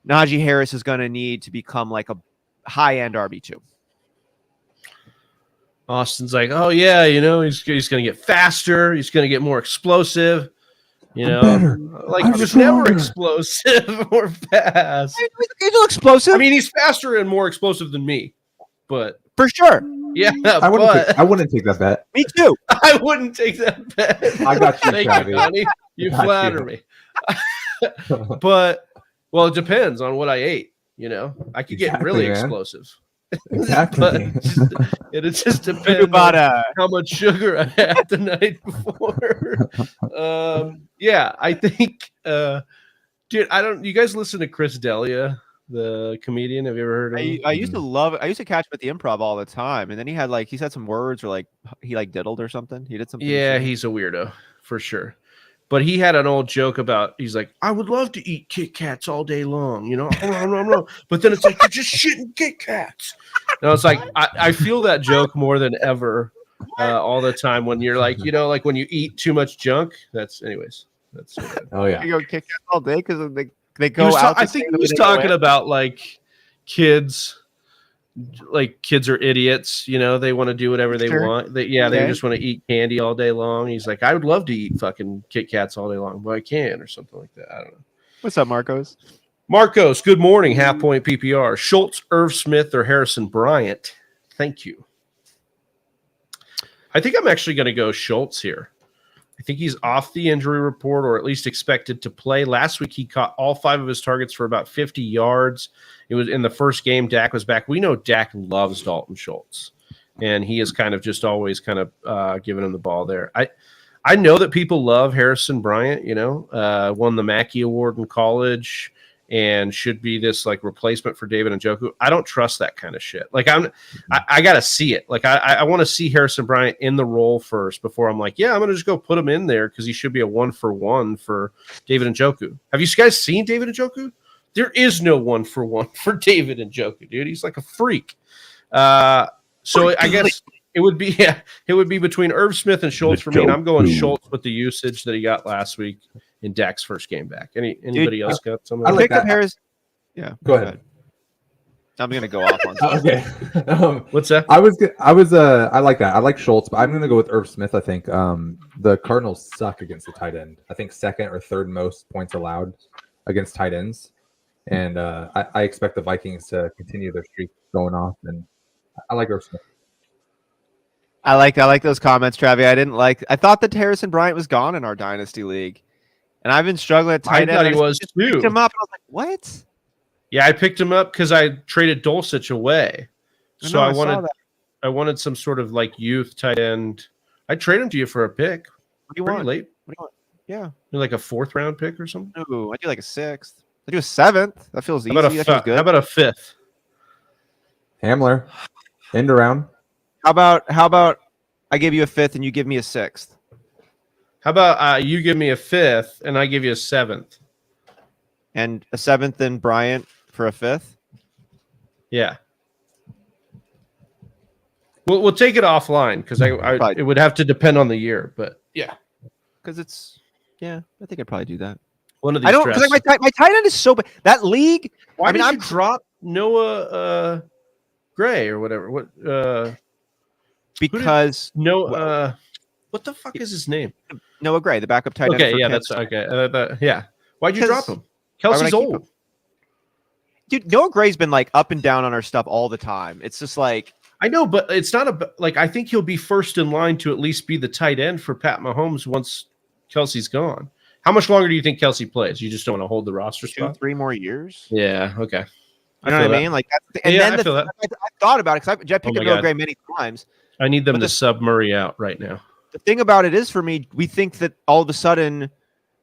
Najee Harris is going to need to become like a high-end RB2. Austin's like, oh, yeah, he's going to get faster. He's going to get more explosive. He's never explosive or fast. He's explosive. I mean, he's faster and more explosive than me, but for sure. Yeah, I wouldn't take that bet. Me too. I wouldn't take that bet. I got you, Thank you, honey. You flatter me. But it depends on what I ate. I could get really explosive. Exactly. It just depends on how much sugar I had the night before. I think, dude, you guys listen to Chris D'Elia, the comedian? Have you ever heard of him? I used to love it. I used to catch him at the Improv all the time, and then he said some words, or he diddled or something. He did something. Yeah, he's a weirdo for sure. But he had an old joke about, he's like, I would love to eat Kit Kats all day long, but then it's like, you're just shitting Kit Kats. And it's like, I feel that joke more than ever all the time when you're like, like when you eat too much junk. Anyways. Oh, yeah. You go Kit Kats all day because they go out. I think he was talking about like kids. Like, kids are idiots, they want to do whatever they want. They just want to eat candy all day long. He's like, I would love to eat fucking Kit Kats all day long, but I can't, or something like that. I don't know. What's up, Marcos? Marcos, good morning. Half point PPR. Schultz, Irv Smith, or Harrison Bryant? Thank you. I think I'm actually going to go Schultz here. I think he's off the injury report, or at least expected to play. Last week, he caught all 5 of his targets for about 50 yards. It was in the first game. Dak was back. We know Dak loves Dalton Schultz, and he is kind of just always kind of giving him the ball there. I know that people love Harrison Bryant, won the Mackey Award in college and should be this like replacement for David Njoku. I don't trust that kind of shit. Like, I got to see it. Like, I want to see Harrison Bryant in the role first before I'm like, yeah, I'm going to just go put him in there because he should be a 1-for-1 for David Njoku. Have you guys seen David Njoku? There is no 1-for-1 for David Njoku, dude. He's like a freak. So I guess it would be between Irv Smith and Schultz for me, and I'm going Schultz with the usage that he got last week in Dak's first game back. Anybody else got something? I like that. Harris. Yeah, go ahead. I'm gonna go off on okay. What's that? I like that. I like Schultz, but I'm gonna go with Irv Smith. I think the Cardinals suck against the tight end. I think second or third most points allowed against tight ends, and I expect the Vikings to continue their streak going off. And I like Irv Smith. I like those comments, Travi. I thought that Harrison Bryant was gone in our dynasty league, and I've been struggling at tight end. I thought he was too. Picked him up, and I was like, what? Yeah, I picked him up because I traded Dulcich away. So I wanted some sort of like youth tight end. I trade him to you for a pick. What do you want? Late. What do you want? Yeah. You're like a 4th round pick or something? No, I do like a 6th. I do a 7th. That feels easy. That feels good. How about a 5th? Hamler. End around. How about I give you a 5th and you give me a 6th? How about you give me a 5th and I give you a 7th? And a 7th and Bryant for a 5th? Yeah. We'll take it offline because it would have to depend on the year, but yeah. Because I think I'd probably do that. One of these. I don't because my tight end is so bad. That league. Why did you drop Noah Gray or whatever? What? Because what the fuck is his name? Noah Gray, the backup tight end. Okay, yeah, that's okay. Yeah. Why'd you drop him? Kelsey's old. Dude, Noah Gray's been like up and down on our stuff all the time. It's just like I know, but it's not I think he'll be first in line to at least be the tight end for Pat Mahomes once Kelsey's gone. How much longer do you think Kelsey plays? You just don't want to hold the roster spot? 2-3 more years? Yeah, okay. You know what I mean? Like, I thought about it because I picked up Noah Gray many times. I need them to sub Murray out right now. The thing about it is, for me, we think that all of a sudden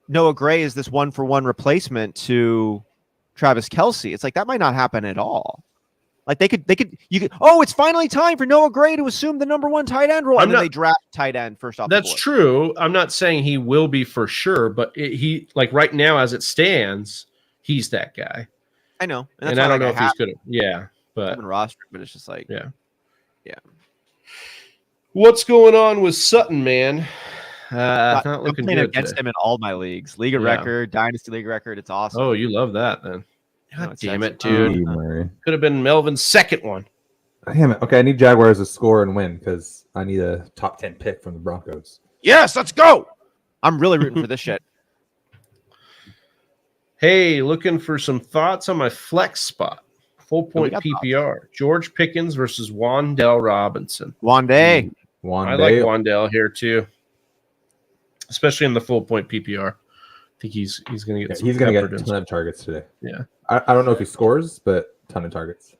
Noah Gray is this 1-for-1 replacement to Travis Kelce. It's like that might not happen at all. Like you could. Oh, it's finally time for Noah Gray to assume the number 1 tight end role, and then they draft tight end first off. That's true. I'm not saying he will be for sure, but he like right now as it stands, he's that guy. I know, and I don't know if he's good. Yeah, but roster, but it's just like yeah. What's going on with Sutton, man? Not looking good against today. him in all my leagues. League of record, dynasty league record. It's awesome. Oh, you love that then. God damn it, dude. Could have been Melvin's second one. Damn it. Okay, I need Jaguars to score and win because I need a top 10 pick from the Broncos. Yes, let's go. I'm really rooting for this shit. Hey, looking for some thoughts on my flex spot. Full point PPR. Thoughts. George Pickens versus Wan'Dale Robinson. Wan'Dale. I like Wan'Dale here too, especially in the full point PPR. I think he's going to get. He's going to get a ton of targets today. Yeah, I don't know if he scores, but a ton of targets.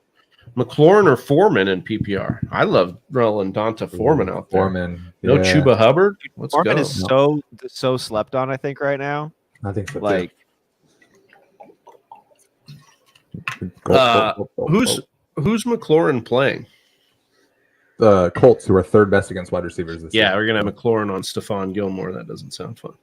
McLaurin or Foreman in PPR. I love rolling Donta Foreman out there. Foreman, no Chuba Hubbard. Let's Foreman go. Is so slept on. I think right now. I think so. Like, who's McLaurin playing? The Colts, who are third best against wide receivers this year. We're gonna have McLaurin on Stephon Gilmore. That doesn't sound fun.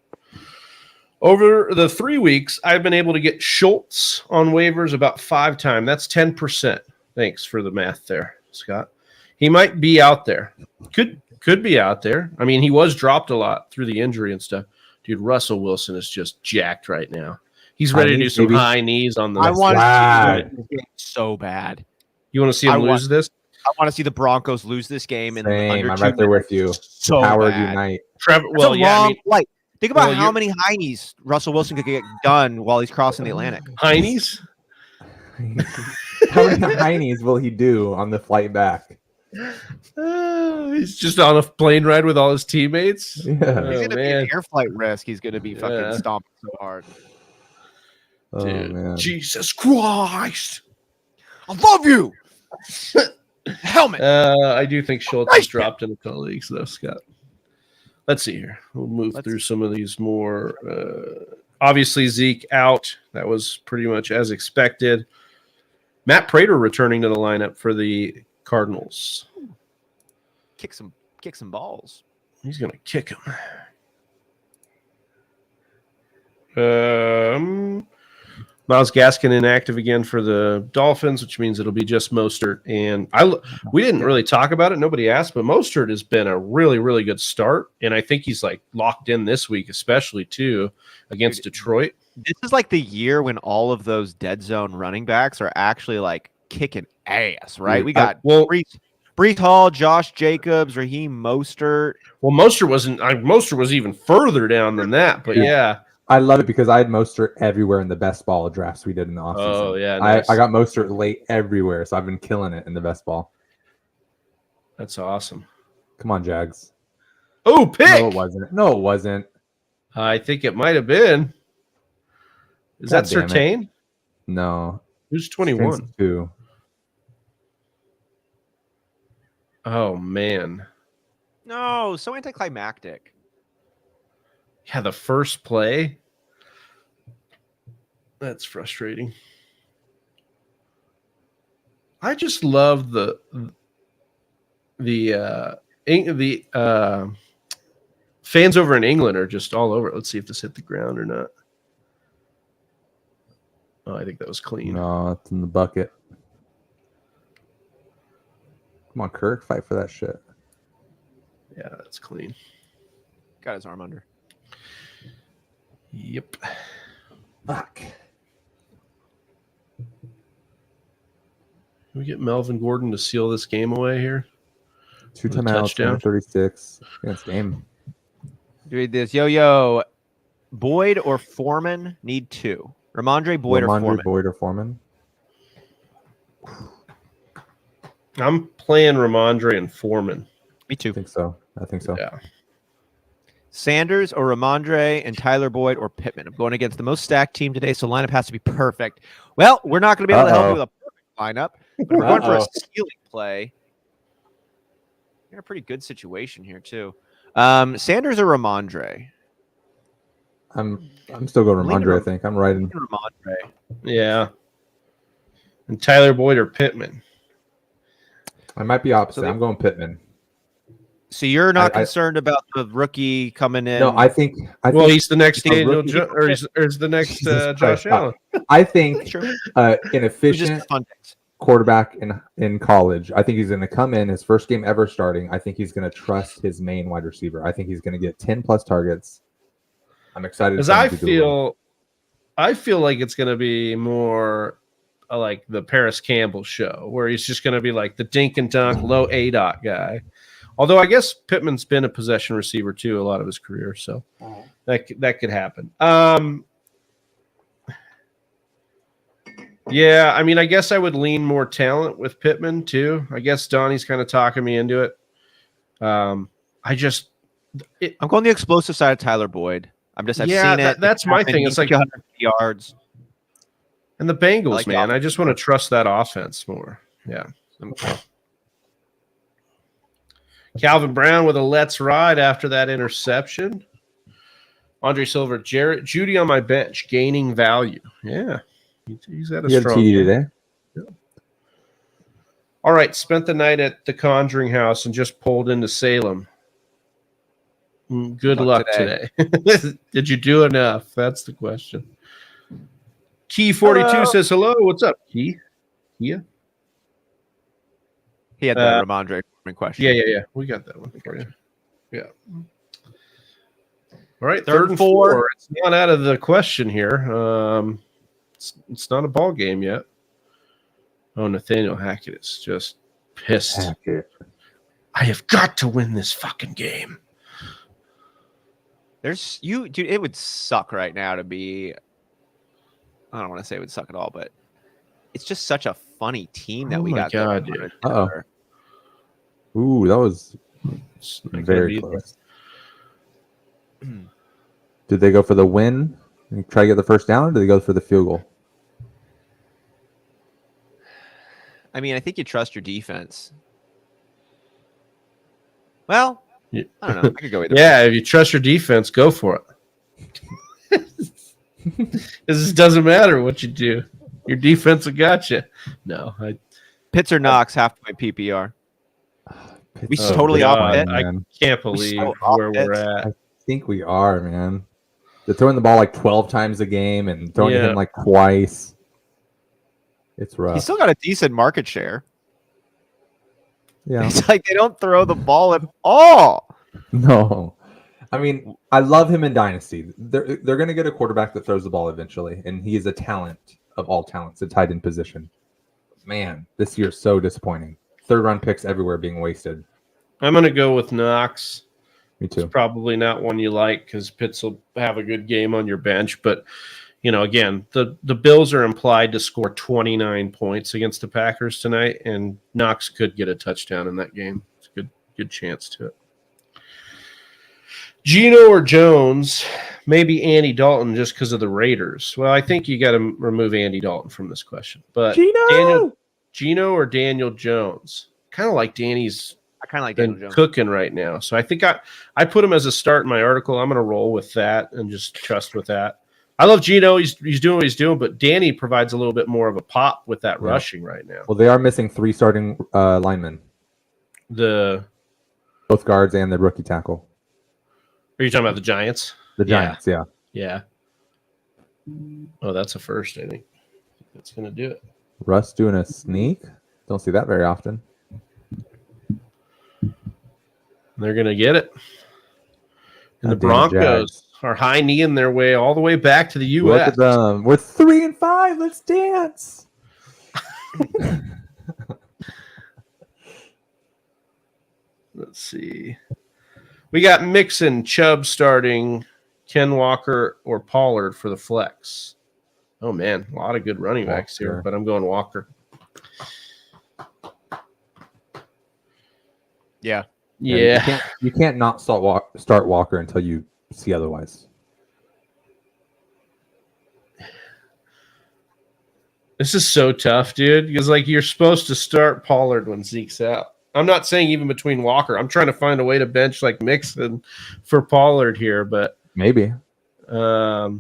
Over the 3 weeks, I've been able to get Schultz on waivers about 5 times. That's 10%. Thanks for the math there, Scott. He might be out there. Could be out there. I mean, he was dropped a lot through the injury and stuff. Dude, Russell Wilson is just jacked right now. He's ready to do some high knees on the. I want to see this game so bad. You want to see him lose this? I want to see the Broncos lose this game in under 2 I'm right there with you. So Power bad. unite. Trevor, well, yeah. Think about how many high knees Russell Wilson could get done while he's crossing the Atlantic. High knees? How many high knees will he do on the flight back? He's just on a plane ride with all his teammates. Yeah. He's going to be an air flight risk. He's going to be fucking stomping so hard. Dude, man. Jesus Christ. I love you. Helmet. I do think Schultz is dropped in a couple leagues, though, Scott. Let's see here. We'll move through some of these more. Obviously, Zeke out. That was pretty much as expected. Matt Prater returning to the lineup for the Cardinals. Kick some balls. He's going to kick him. Myles Gaskin inactive again for the Dolphins, which means it'll be just Mostert. And we didn't really talk about it. Nobody asked, but Mostert has been a really, really good start. And I think he's like locked in this week, especially too against Detroit. This is like the year when all of those dead zone running backs are actually like kicking ass, right? We got Breece Hall, Josh Jacobs, Raheem Mostert. Well, Mostert was even further down than that, but yeah. I love it because I had Mostert everywhere in the best ball drafts we did in the offseason. Oh, yeah. Nice. I got Mostert late everywhere, so I've been killing it in the best ball. That's awesome. Come on, Jags. Oh, pick! No, it wasn't. I think it might have been. Is that Surtain? No. Who's 21? 2. Oh, man. No, so anticlimactic. Yeah, the first play. That's frustrating. I just love the fans over in England are just all over it. Let's see if this hit the ground or not. Oh, I think that was clean. No, it's in the bucket. Come on, Kirk, fight for that shit. Yeah, that's clean. Got his arm under. Yep. Fuck. Can we get Melvin Gordon to seal this game away here? 2 timeouts, 36 against game. Do this. Yo. Boyd or Foreman need 2. Ramondre Boyd or Foreman? I'm playing Ramondre and Foreman. Me too. I think so. Yeah. Sanders or Ramondre and Tyler Boyd or Pittman. I'm going against the most stacked team today, so lineup has to be perfect. Well, we're not going to be able to help you with a perfect lineup, but we're going for a ceiling play. You're in a pretty good situation here, too. Sanders or Ramondre? I'm still going Ramondre, I think. I'm riding Ramondre. Yeah. And Tyler Boyd or Pittman. I might be opposite. I'm going Pittman. So you're not concerned about the rookie coming in? No, I think he's the next Daniel or he's the next Josh Allen. I think an efficient quarterback in college. I think he's going to come in his first game ever starting. I think he's going to trust his main wide receiver. I think he's going to get 10 plus targets. I'm excited because I feel like it's going to be more like the Paris Campbell show, where he's just going to be like the dink and dunk, low ADOT guy. Although I guess Pittman's been a possession receiver too a lot of his career, so that could happen. Yeah, I mean, I guess I would lean more talent with Pittman too. I guess Donnie's kind of talking me into it. I'm going the explosive side of Tyler Boyd. I've seen it. That's my thing. It's like 100 yards. And the Bengals, man, I just want to trust that offense more. Yeah. Calvin Brown with a let's ride after that interception. Andre Silver, Judy on my bench, gaining value. Yeah. He's had a strong TD today. Yeah. All right. Spent the night at the Conjuring House and just pulled into Salem. Good luck today. Did you do enough? That's the question. Key 42 says hello. What's up, Key? Yeah. He had the Ramondre question. Yeah. We got that one for you. Yeah. All right, third and four. It's not out of the question here. It's not a ball game yet. Oh, Nathaniel Hackett is just pissed. I have got to win this fucking game. Dude, it would suck right now to be. I don't want to say it would suck at all, but it's just such a funny team that we got. Oh my god, dude! Ooh, that was very close. Did they go for the win and try to get the first down, or did they go for the field goal? I mean, I think you trust your defense. Well, I don't know. I could go either. Yeah, if you trust your defense, go for it. This doesn't matter what you do. Your defense will got you. No, Pitts or Knox, halfway PPR. We totally off it. I can't believe where we're at. I think we are, man. They're throwing the ball like 12 times a game and throwing him like twice. It's rough. He's still got a decent market share. Yeah. It's like they don't throw the ball at all. No. I mean, I love him in Dynasty. They're going to get a quarterback that throws the ball eventually, and he is a talent of all talents, a tight end position. Man, this year's so disappointing. Third-round picks everywhere being wasted. I'm going to go with Knox. Me too. It's probably not one you like because Pitts will have a good game on your bench. But, again, the Bills are implied to score 29 points against the Packers tonight, and Knox could get a touchdown in that game. It's a good chance to it. Geno or Jones, maybe Andy Dalton just because of the Raiders. Well, I think you got to remove Andy Dalton from this question. But Geno or Daniel Jones? Kind of like Danny's Daniel Jones cooking right now. So I think I put him as a start in my article. I'm going to roll with that and just trust with that. I love Geno. He's doing what he's doing, but Danny provides a little bit more of a pop with that rushing right now. Well, they are missing 3 starting linemen. Both guards and the rookie tackle. Are you talking about the Giants? The Giants, yeah. Yeah. Oh, that's a first, I think. That's going to do it. Russ doing a sneak? Don't see that very often. They're going to get it. And the Broncos are high kneeing their way all the way back to the U.S. Look at them. We're 3-5. Let's dance. Let's see. We got Mixon, Chubb starting, Ken Walker or Pollard for the flex. Oh, man. A lot of good running backs here, but I'm going Walker. Yeah. Yeah. You can't not start Walker until you see otherwise. This is so tough, dude, because you're supposed to start Pollard when Zeke's out. I'm not saying even between Walker. I'm trying to find a way to bench Mixon for Pollard here, but maybe. They're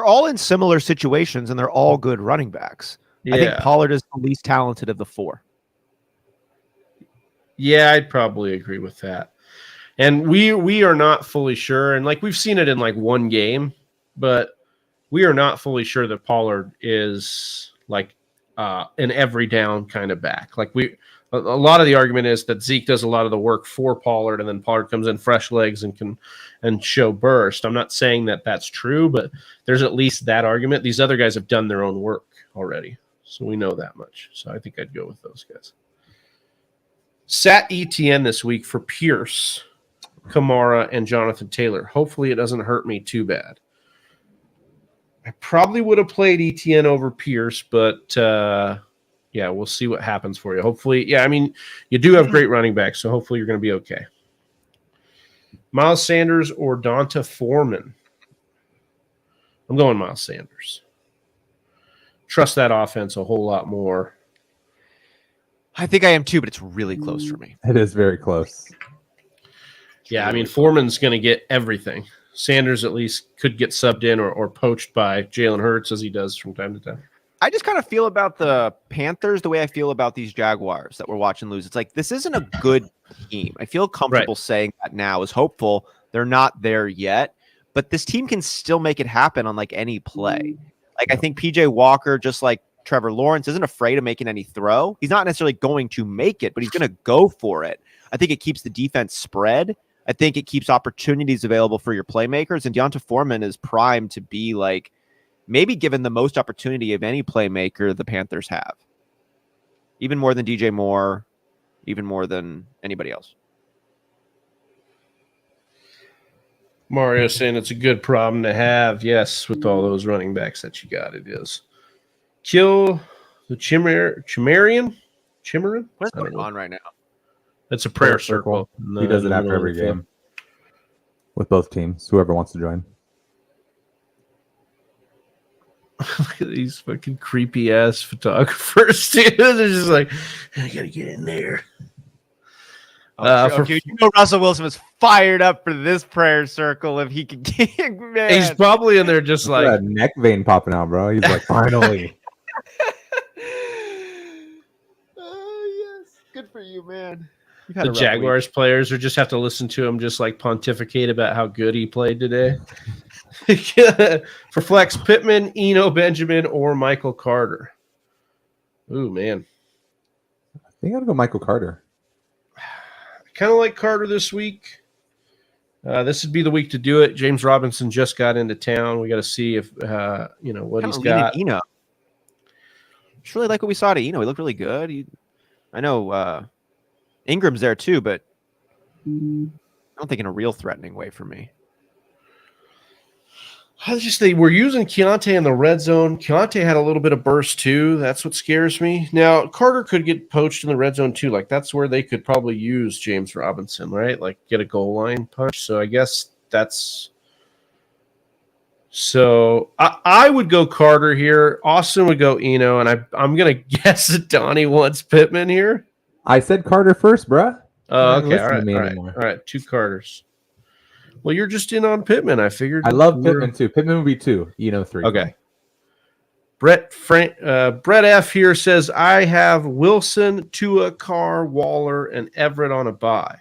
all in similar situations, and they're all good running backs. Yeah. I think Pollard is the least talented of the four. Yeah, I'd probably agree with that. And we are not fully sure, and like we've seen it in like one game, but we are not fully sure that Pollard is like an every down kind of back. Like a lot of the argument is that Zeke does a lot of the work for Pollard, and then Pollard comes in fresh legs and can show burst. I'm not saying that that's true, but there's at least that argument. These other guys have done their own work already, so we know that much. So I think I'd go with those guys. Sat ETN this week for Pierce, Kamara, and Jonathan Taylor. Hopefully it doesn't hurt me too bad. I probably would have played ETN over Pierce, but yeah, we'll see what happens for you. Hopefully, yeah, I mean, you do have great running backs, so hopefully you're going to be okay. Miles Sanders or Donta Foreman? I'm going Miles Sanders. Trust that offense a whole lot more. I think I am too, but it's really close for me. It is very close. Yeah, I mean, Foreman's going to get everything. Sanders at least could get subbed in or poached by Jalen Hurts as he does from time to time. I just kind of feel about the Panthers the way I feel about these Jaguars that we're watching lose. It's like, this isn't a good team. I feel comfortable saying that now, is hopeful. They're not there yet, but this team can still make it happen on like any play. Like I think PJ Walker, just like Trevor Lawrence, isn't afraid of making any throw. He's not necessarily going to make it, but he's going to go for it. I think it keeps the defense spread. I think it keeps opportunities available for your playmakers, and Donta Foreman is primed to be like maybe given the most opportunity of any playmaker the Panthers have. Even more than DJ Moore, even more than anybody else. Mario saying it's a good problem to have. Yes, with all those running backs that you got, it is. Kill the Chimerian? What's going on right now? It's a prayer circle. He does it after every game with both teams, whoever wants to join. Look at these fucking creepy ass photographers, dude. They're just like, I gotta get in there. Dude, you know Russell Wilson was fired up for this prayer circle if he could get, man. He's probably in there just like that neck vein popping out, bro. He's like, finally. Oh, yes. Good for you, man. The Jaguars players are just have to listen to him just like pontificate about how good he played today. For flex, Pittman, Eno Benjamin, or Michael Carter. Ooh, man. I think I'd go Michael Carter. I kind of like Carter this week. This would be the week to do it. James Robinson just got into town. We got to see if what he's got. Eno. Just really like what we saw to Eno. He looked really good. I know Ingram's there too, but I don't think in a real threatening way for me. They were using Keontae in the red zone. Keontae had a little bit of burst too. That's what scares me. Now, Carter could get poached in the red zone too. Like that's where they could probably use James Robinson, right? Like get a goal line punch. So I guess that's – so I would go Carter here. Austin would go Eno, and I'm going to guess that Donnie wants Pittman here. I said Carter first, bruh. Oh, okay. All right. Two Carters. Well, you're just in on Pittman. I figured. I love Pittman too. Pittman would be 2. Eno 3. Okay. Brett F here says I have Wilson, Tua, Carr, Waller, and Everett on a bye.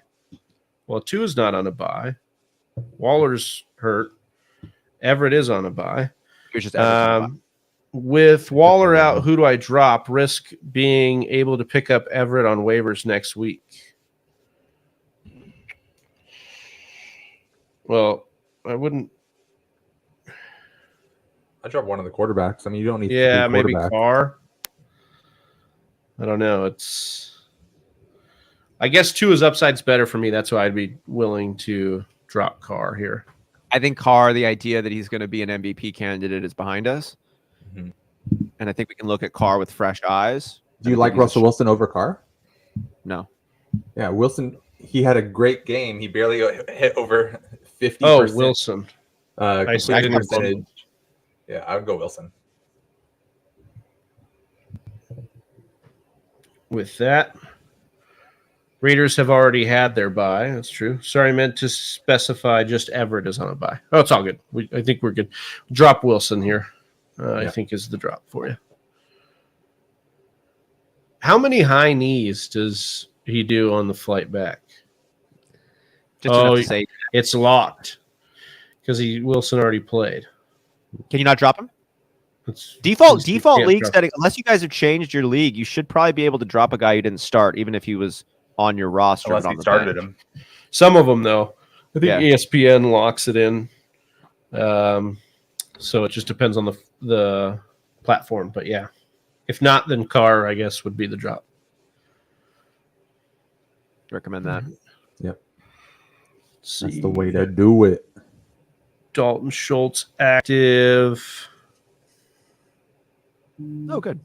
Well, Tua's not on a bye. Waller's hurt. Everett is on a bye. With Waller out, who do I drop? Risk being able to pick up Everett on waivers next week. Well, I wouldn't. I drop one of the quarterbacks. I mean, you don't need. Yeah, maybe Carr. I don't know. I guess Tua's upside's better for me. That's why I'd be willing to drop Carr here. I think Carr, the idea that he's going to be an MVP candidate is behind us. Mm-hmm. And I think we can look at Carr with fresh eyes. Do you like Russell Wilson over Carr? No. Yeah, Wilson, he had a great game. He barely hit over 50%. Oh, Wilson. Percentage. Yeah, I would go Wilson. With that, Raiders have already had their bye. That's true. Sorry, I meant to specify just Everett is on a bye. Oh, it's all good. I think we're good. Drop Wilson here. I think is the drop for you. How many high knees does he do on the flight back? Just enough to say it's locked because Wilson already played. Can you not drop him? Default league setting, unless you guys have changed your league, you should probably be able to drop a guy who didn't start, even if he was on your roster. Unless he started him. Some of them, though. I think ESPN locks it in. So it just depends on the platform. But yeah, if not, then Carr, I guess, would be the drop. Recommend that. Yep. That's the way to do it. Dalton Schultz active. Oh, good.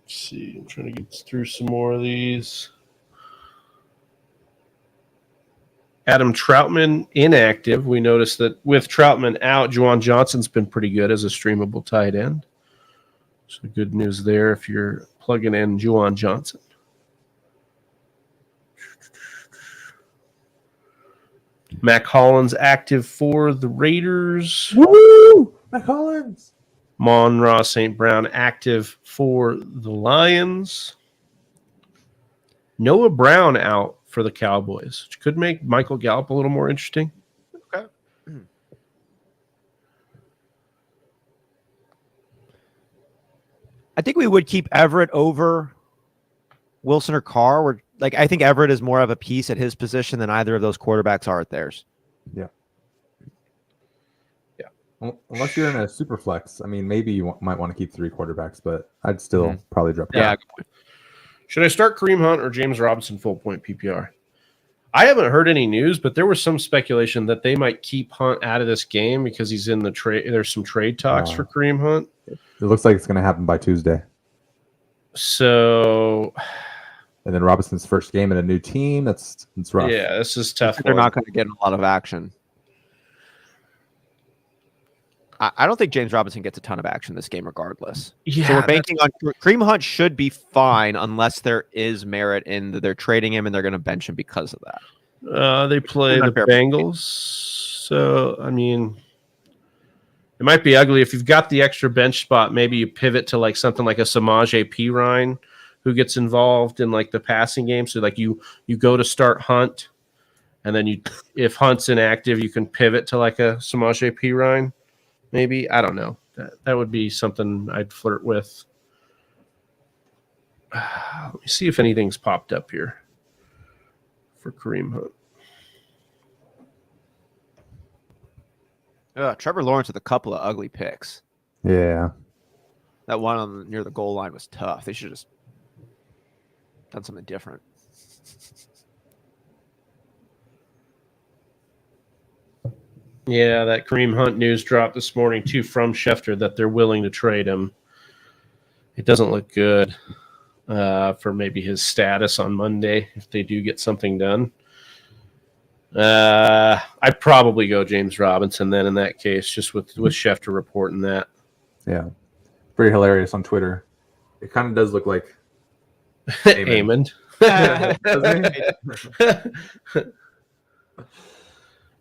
Let's see. I'm trying to get through some more of these. Adam Troutman inactive. We noticed that with Troutman out, Juwan Johnson's been pretty good as a streamable tight end. So good news there if you're plugging in Juwan Johnson. Mac Hollins active for the Raiders. Woo! Mac Hollins. Mon-Ra St. Brown active for the Lions. Noah Brown out for the Cowboys, which could make Michael Gallup a little more interesting. Okay. I think we would keep Everett over Wilson or Carr. I think Everett is more of a piece at his position than either of those quarterbacks are at theirs. Yeah. Well, unless you're in a super flex, I mean, maybe you might want to keep 3 quarterbacks, but I'd still probably drop. Yeah. Should I start Kareem Hunt or James Robinson full point PPR? I haven't heard any news, but there was some speculation that they might keep Hunt out of this game because he's in the trade. There's some trade talks for Kareem Hunt. It looks like it's going to happen by Tuesday. So, and then Robinson's first game in a new team. It's rough. Yeah, this is tough. They're not going to get a lot of action. I don't think James Robinson gets a ton of action this game regardless. Yeah, so we're banking on Kareem Hunt should be fine unless there is merit in that they're trading him and they're going to bench him because of that. They play the Bengals. So, I mean, it might be ugly. If you've got the extra bench spot, maybe you pivot to like something like a Samaje Perine who gets involved in like the passing game. So like you go to start Hunt, and then if Hunt's inactive, you can pivot to like a Samaje Perine. Maybe. I don't know. That would be something I'd flirt with. Let me see if anything's popped up here for Kareem Hunt. Trevor Lawrence with a couple of ugly picks. Yeah. That one near the goal line was tough. They should have just done something different. Yeah, that Kareem Hunt news dropped this morning, too, from Schefter that they're willing to trade him. It doesn't look good for maybe his status on Monday if they do get something done. I'd probably go James Robinson then in that case, just with Schefter reporting that. Yeah. Pretty hilarious on Twitter. It kind of does look like Amond.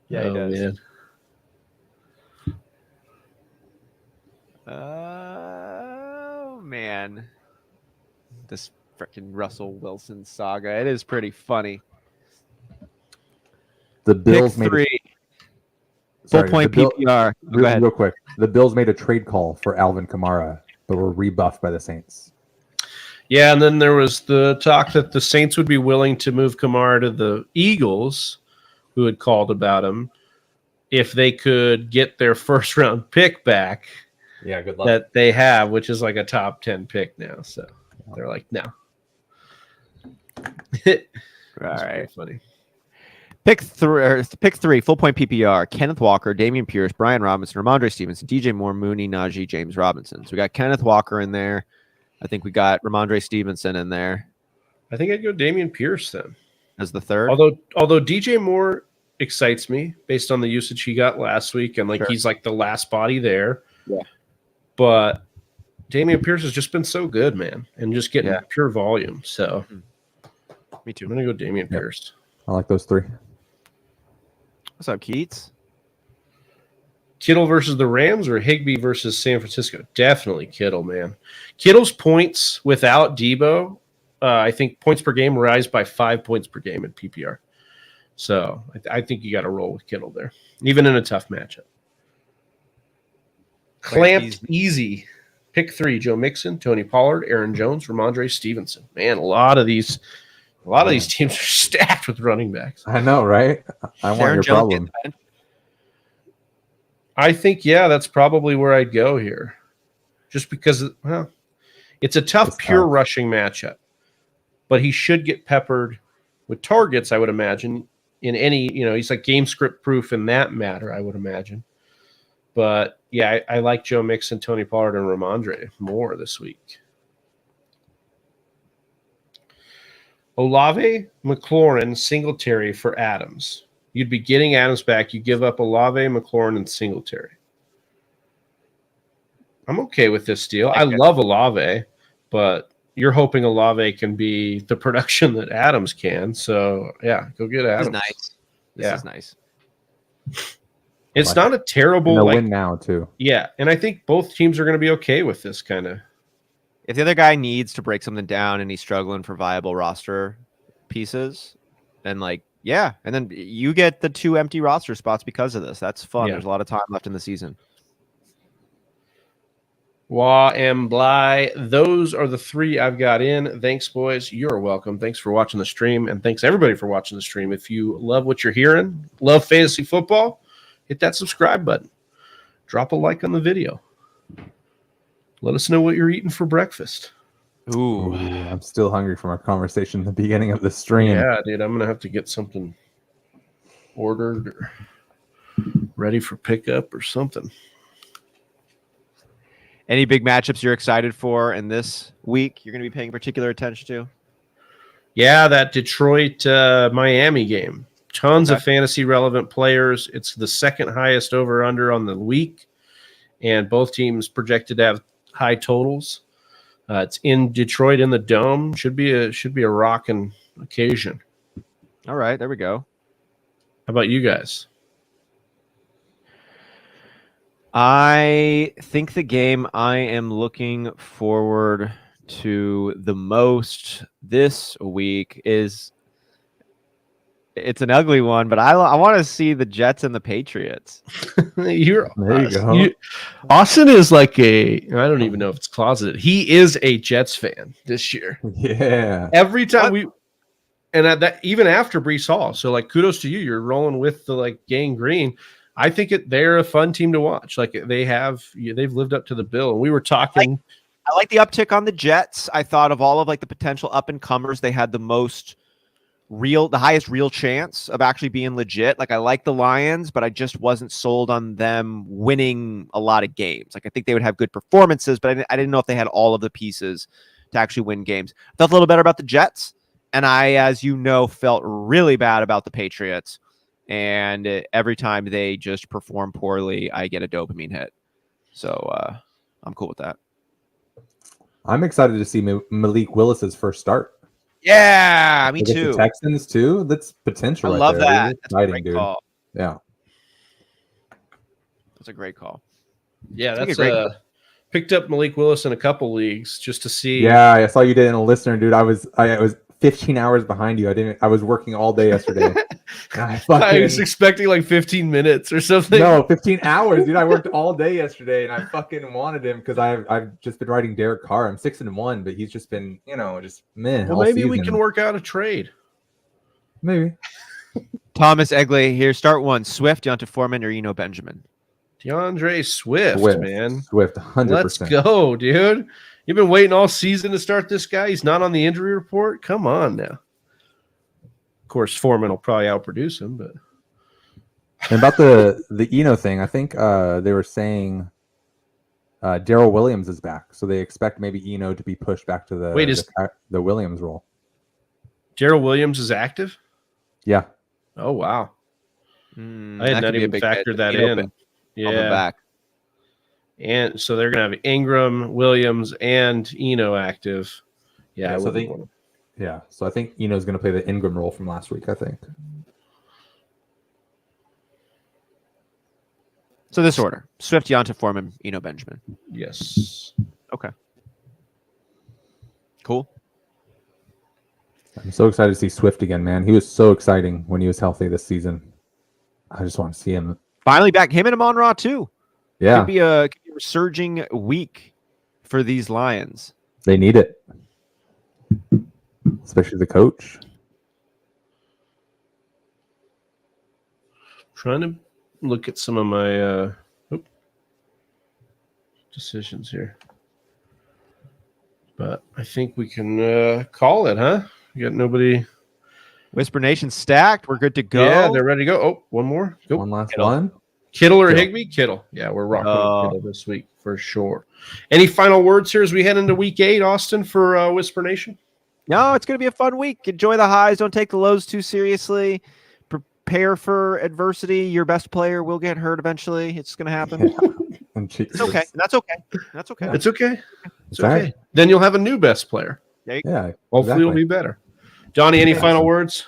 Yeah, he does. Man. Oh, man. This freaking Russell Wilson saga. It is pretty funny. The Bills made full point PPR. Go ahead. Real quick. The Bills made a trade call for Alvin Kamara, but were rebuffed by the Saints. Yeah, and then there was the talk that the Saints would be willing to move Kamara to the Eagles, who had called about him, if they could get their first round pick back. Yeah, good luck. That they have, which is like a top 10 pick now. So they're like, no. All right. Funny. Pick three, full point PPR. Kenneth Walker, Dameon Pierce, Brian Robinson, Ramondre Stevenson, DJ Moore, Mooney, Najee, James Robinson. So we got Kenneth Walker in there. I think we got Ramondre Stevenson in there. I think I'd go Dameon Pierce then. As the third. Although DJ Moore excites me based on the usage he got last week, and like he's like the last body there. Yeah. But Dameon Pierce has just been so good, man, and just getting pure volume. So me too. I'm gonna go Dameon Pierce. I like those 3. What's up, Keats? Kittle versus the Rams or Higbee versus San Francisco? Definitely Kittle, man. Kittle's points without Debo, I think points per game rise by 5 points per game in PPR. So I think you got to roll with Kittle there, even in a tough matchup. Clamped easy. Pick 3: Joe Mixon, Tony Pollard, Aaron Jones, Ramondre Stevenson. Man, a lot of these teams are stacked with running backs. I know, right? I want your problem. I think, that's probably where I'd go here. Just because, it's a tough pure rushing matchup. But he should get peppered with targets, I would imagine, in any, he's like game script proof in that matter, I would imagine. But, I like Joe Mixon, Tony Pollard, and Ramondre more this week. Olave, McLaurin, Singletary for Adams. You'd be getting Adams back. You give up Olave, McLaurin, and Singletary. I'm okay with this deal. I love Olave, but you're hoping Olave can be the production that Adams can. So, go get Adams. This is nice. It's not a terrible win now, too. Yeah, and I think both teams are going to be okay with this kind of. If the other guy needs to break something down and he's struggling for viable roster pieces, then and then you get the 2 empty roster spots because of this. That's fun. Yeah. There's a lot of time left in the season. Wah and Bley. Those are the 3 I've got in. Thanks, boys. You're welcome. Thanks for watching the stream, and thanks everybody for watching the stream. If you love what you're hearing, love fantasy football, hit that subscribe button. Drop a like on the video. Let us know what you're eating for breakfast. Ooh, I'm still hungry from our conversation at the beginning of the stream. Yeah, dude, I'm going to have to get something ordered or ready for pickup or something. Any big matchups you're excited for in this week you're going to be paying particular attention to? Yeah, that Detroit-Miami game. Tons of fantasy-relevant players. It's the second highest over-under on the week, and both teams projected to have high totals. It's in Detroit in the Dome. Should be a rocking occasion. All right, there we go. How about you guys? I think the game I am looking forward to the most this week is it's an ugly one, but I want to see the Jets and the Patriots. There you go. Austin is like I don't even know if it's closeted. He is a Jets fan this year. Yeah. Every time that even after Breece Hall. So kudos to you. You're rolling with the gang green. I think they're a fun team to watch. They've lived up to the bill. And we were talking. I like the uptick on the Jets. I thought of all of the potential up and comers. They had the highest real chance of actually being legit. I like the Lions, but I just wasn't sold on them winning a lot of games. I think they would have good performances, but I didn't know if they had all of the pieces to actually win games. I felt a little better about the Jets, and I, as you know, felt really bad about the Patriots. And every time they just perform poorly, I get a dopamine hit. So I'm cool with that. I'm excited to see Malik Willis's first start. Yeah, me too. The Texans too. That's potential. I love that. That's exciting, dude. Call. Yeah, that's a great call. Yeah, that's picked up Malik Willis in a couple leagues just to see. Yeah, I saw you did in a listener, dude. I was 15 hours behind you. I was working all day yesterday. I was expecting 15 minutes or something. No, 15 hours, dude. I worked all day yesterday, and I fucking wanted him because I've just been writing Derek Carr. I'm 6-1, but he's just been, just meh. Well, maybe we can work out a trade. Maybe. Thomas Egley here. Start one. Swift, Deonta Foreman, or Eno Benjamin? DeAndre Swift, man. Swift, 100%. Let's go, dude. You've been waiting all season to start this guy. He's not on the injury report. Come on now. Of course, Foreman will probably outproduce him, but. And about the Eno thing, I think they were saying Darrell Williams is back, so they expect maybe Eno to be pushed back to the Williams role. Darrell Williams is active? Yeah. Oh wow. I had not even factored that in. Yeah. Back. And so they're gonna have Ingram, Williams, and Eno active. Yeah. So I think Eno's gonna play the Ingram role from last week, I think. So this order: Swift, Yonta, Foreman, Eno, Benjamin. Yes. Okay. Cool. I'm so excited to see Swift again, man. He was so exciting when he was healthy this season. I just want to see him. Finally back. Him and Amon-Ra too. Yeah. Could be a resurging week for these Lions. They need it. Especially the coach. Trying to look at some of my decisions here. But I think we can call it, huh? We got nobody. Whisper Nation stacked. We're good to go. Yeah, they're ready to go. Oh, one more. Go. One last Kittle. one. Kittle or Higbee? Kittle. Yeah, we're rocking with Kittle this week for sure. Any final words here as we head into week 8, Austin, for Whisper Nation? No, it's going to be a fun week. Enjoy the highs. Don't take the lows too seriously. Prepare for adversity. Your best player will get hurt eventually. It's going to happen. It's okay. That's okay. That's okay. It's okay. It's All okay. right. Then you'll have a new best player. Yeah. Hopefully it'll be better. Donnie, any final words?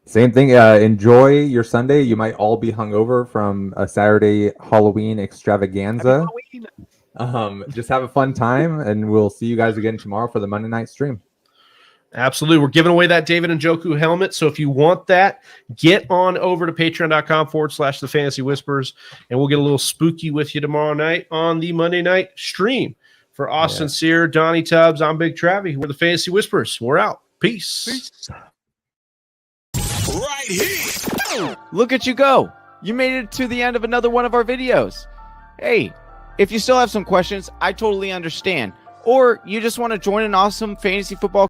Same thing. Enjoy your Sunday. You might all be hungover from a Saturday Halloween extravaganza. Just have a fun time, and we'll see you guys again tomorrow for the Monday night stream. Absolutely. We're giving away that David Njoku helmet. So if you want that, get on over to patreon.com/the Fantasy Whispers, and we'll get a little spooky with you tomorrow night on the Monday night stream. For Austin Sear, Donnie Tubbs, I'm Big Travie. We're the Fantasy Whispers. We're out. Peace. Right here. Look at you go. You made it to the end of another one of our videos. Hey, if you still have some questions, I totally understand. Or you just want to join an awesome fantasy football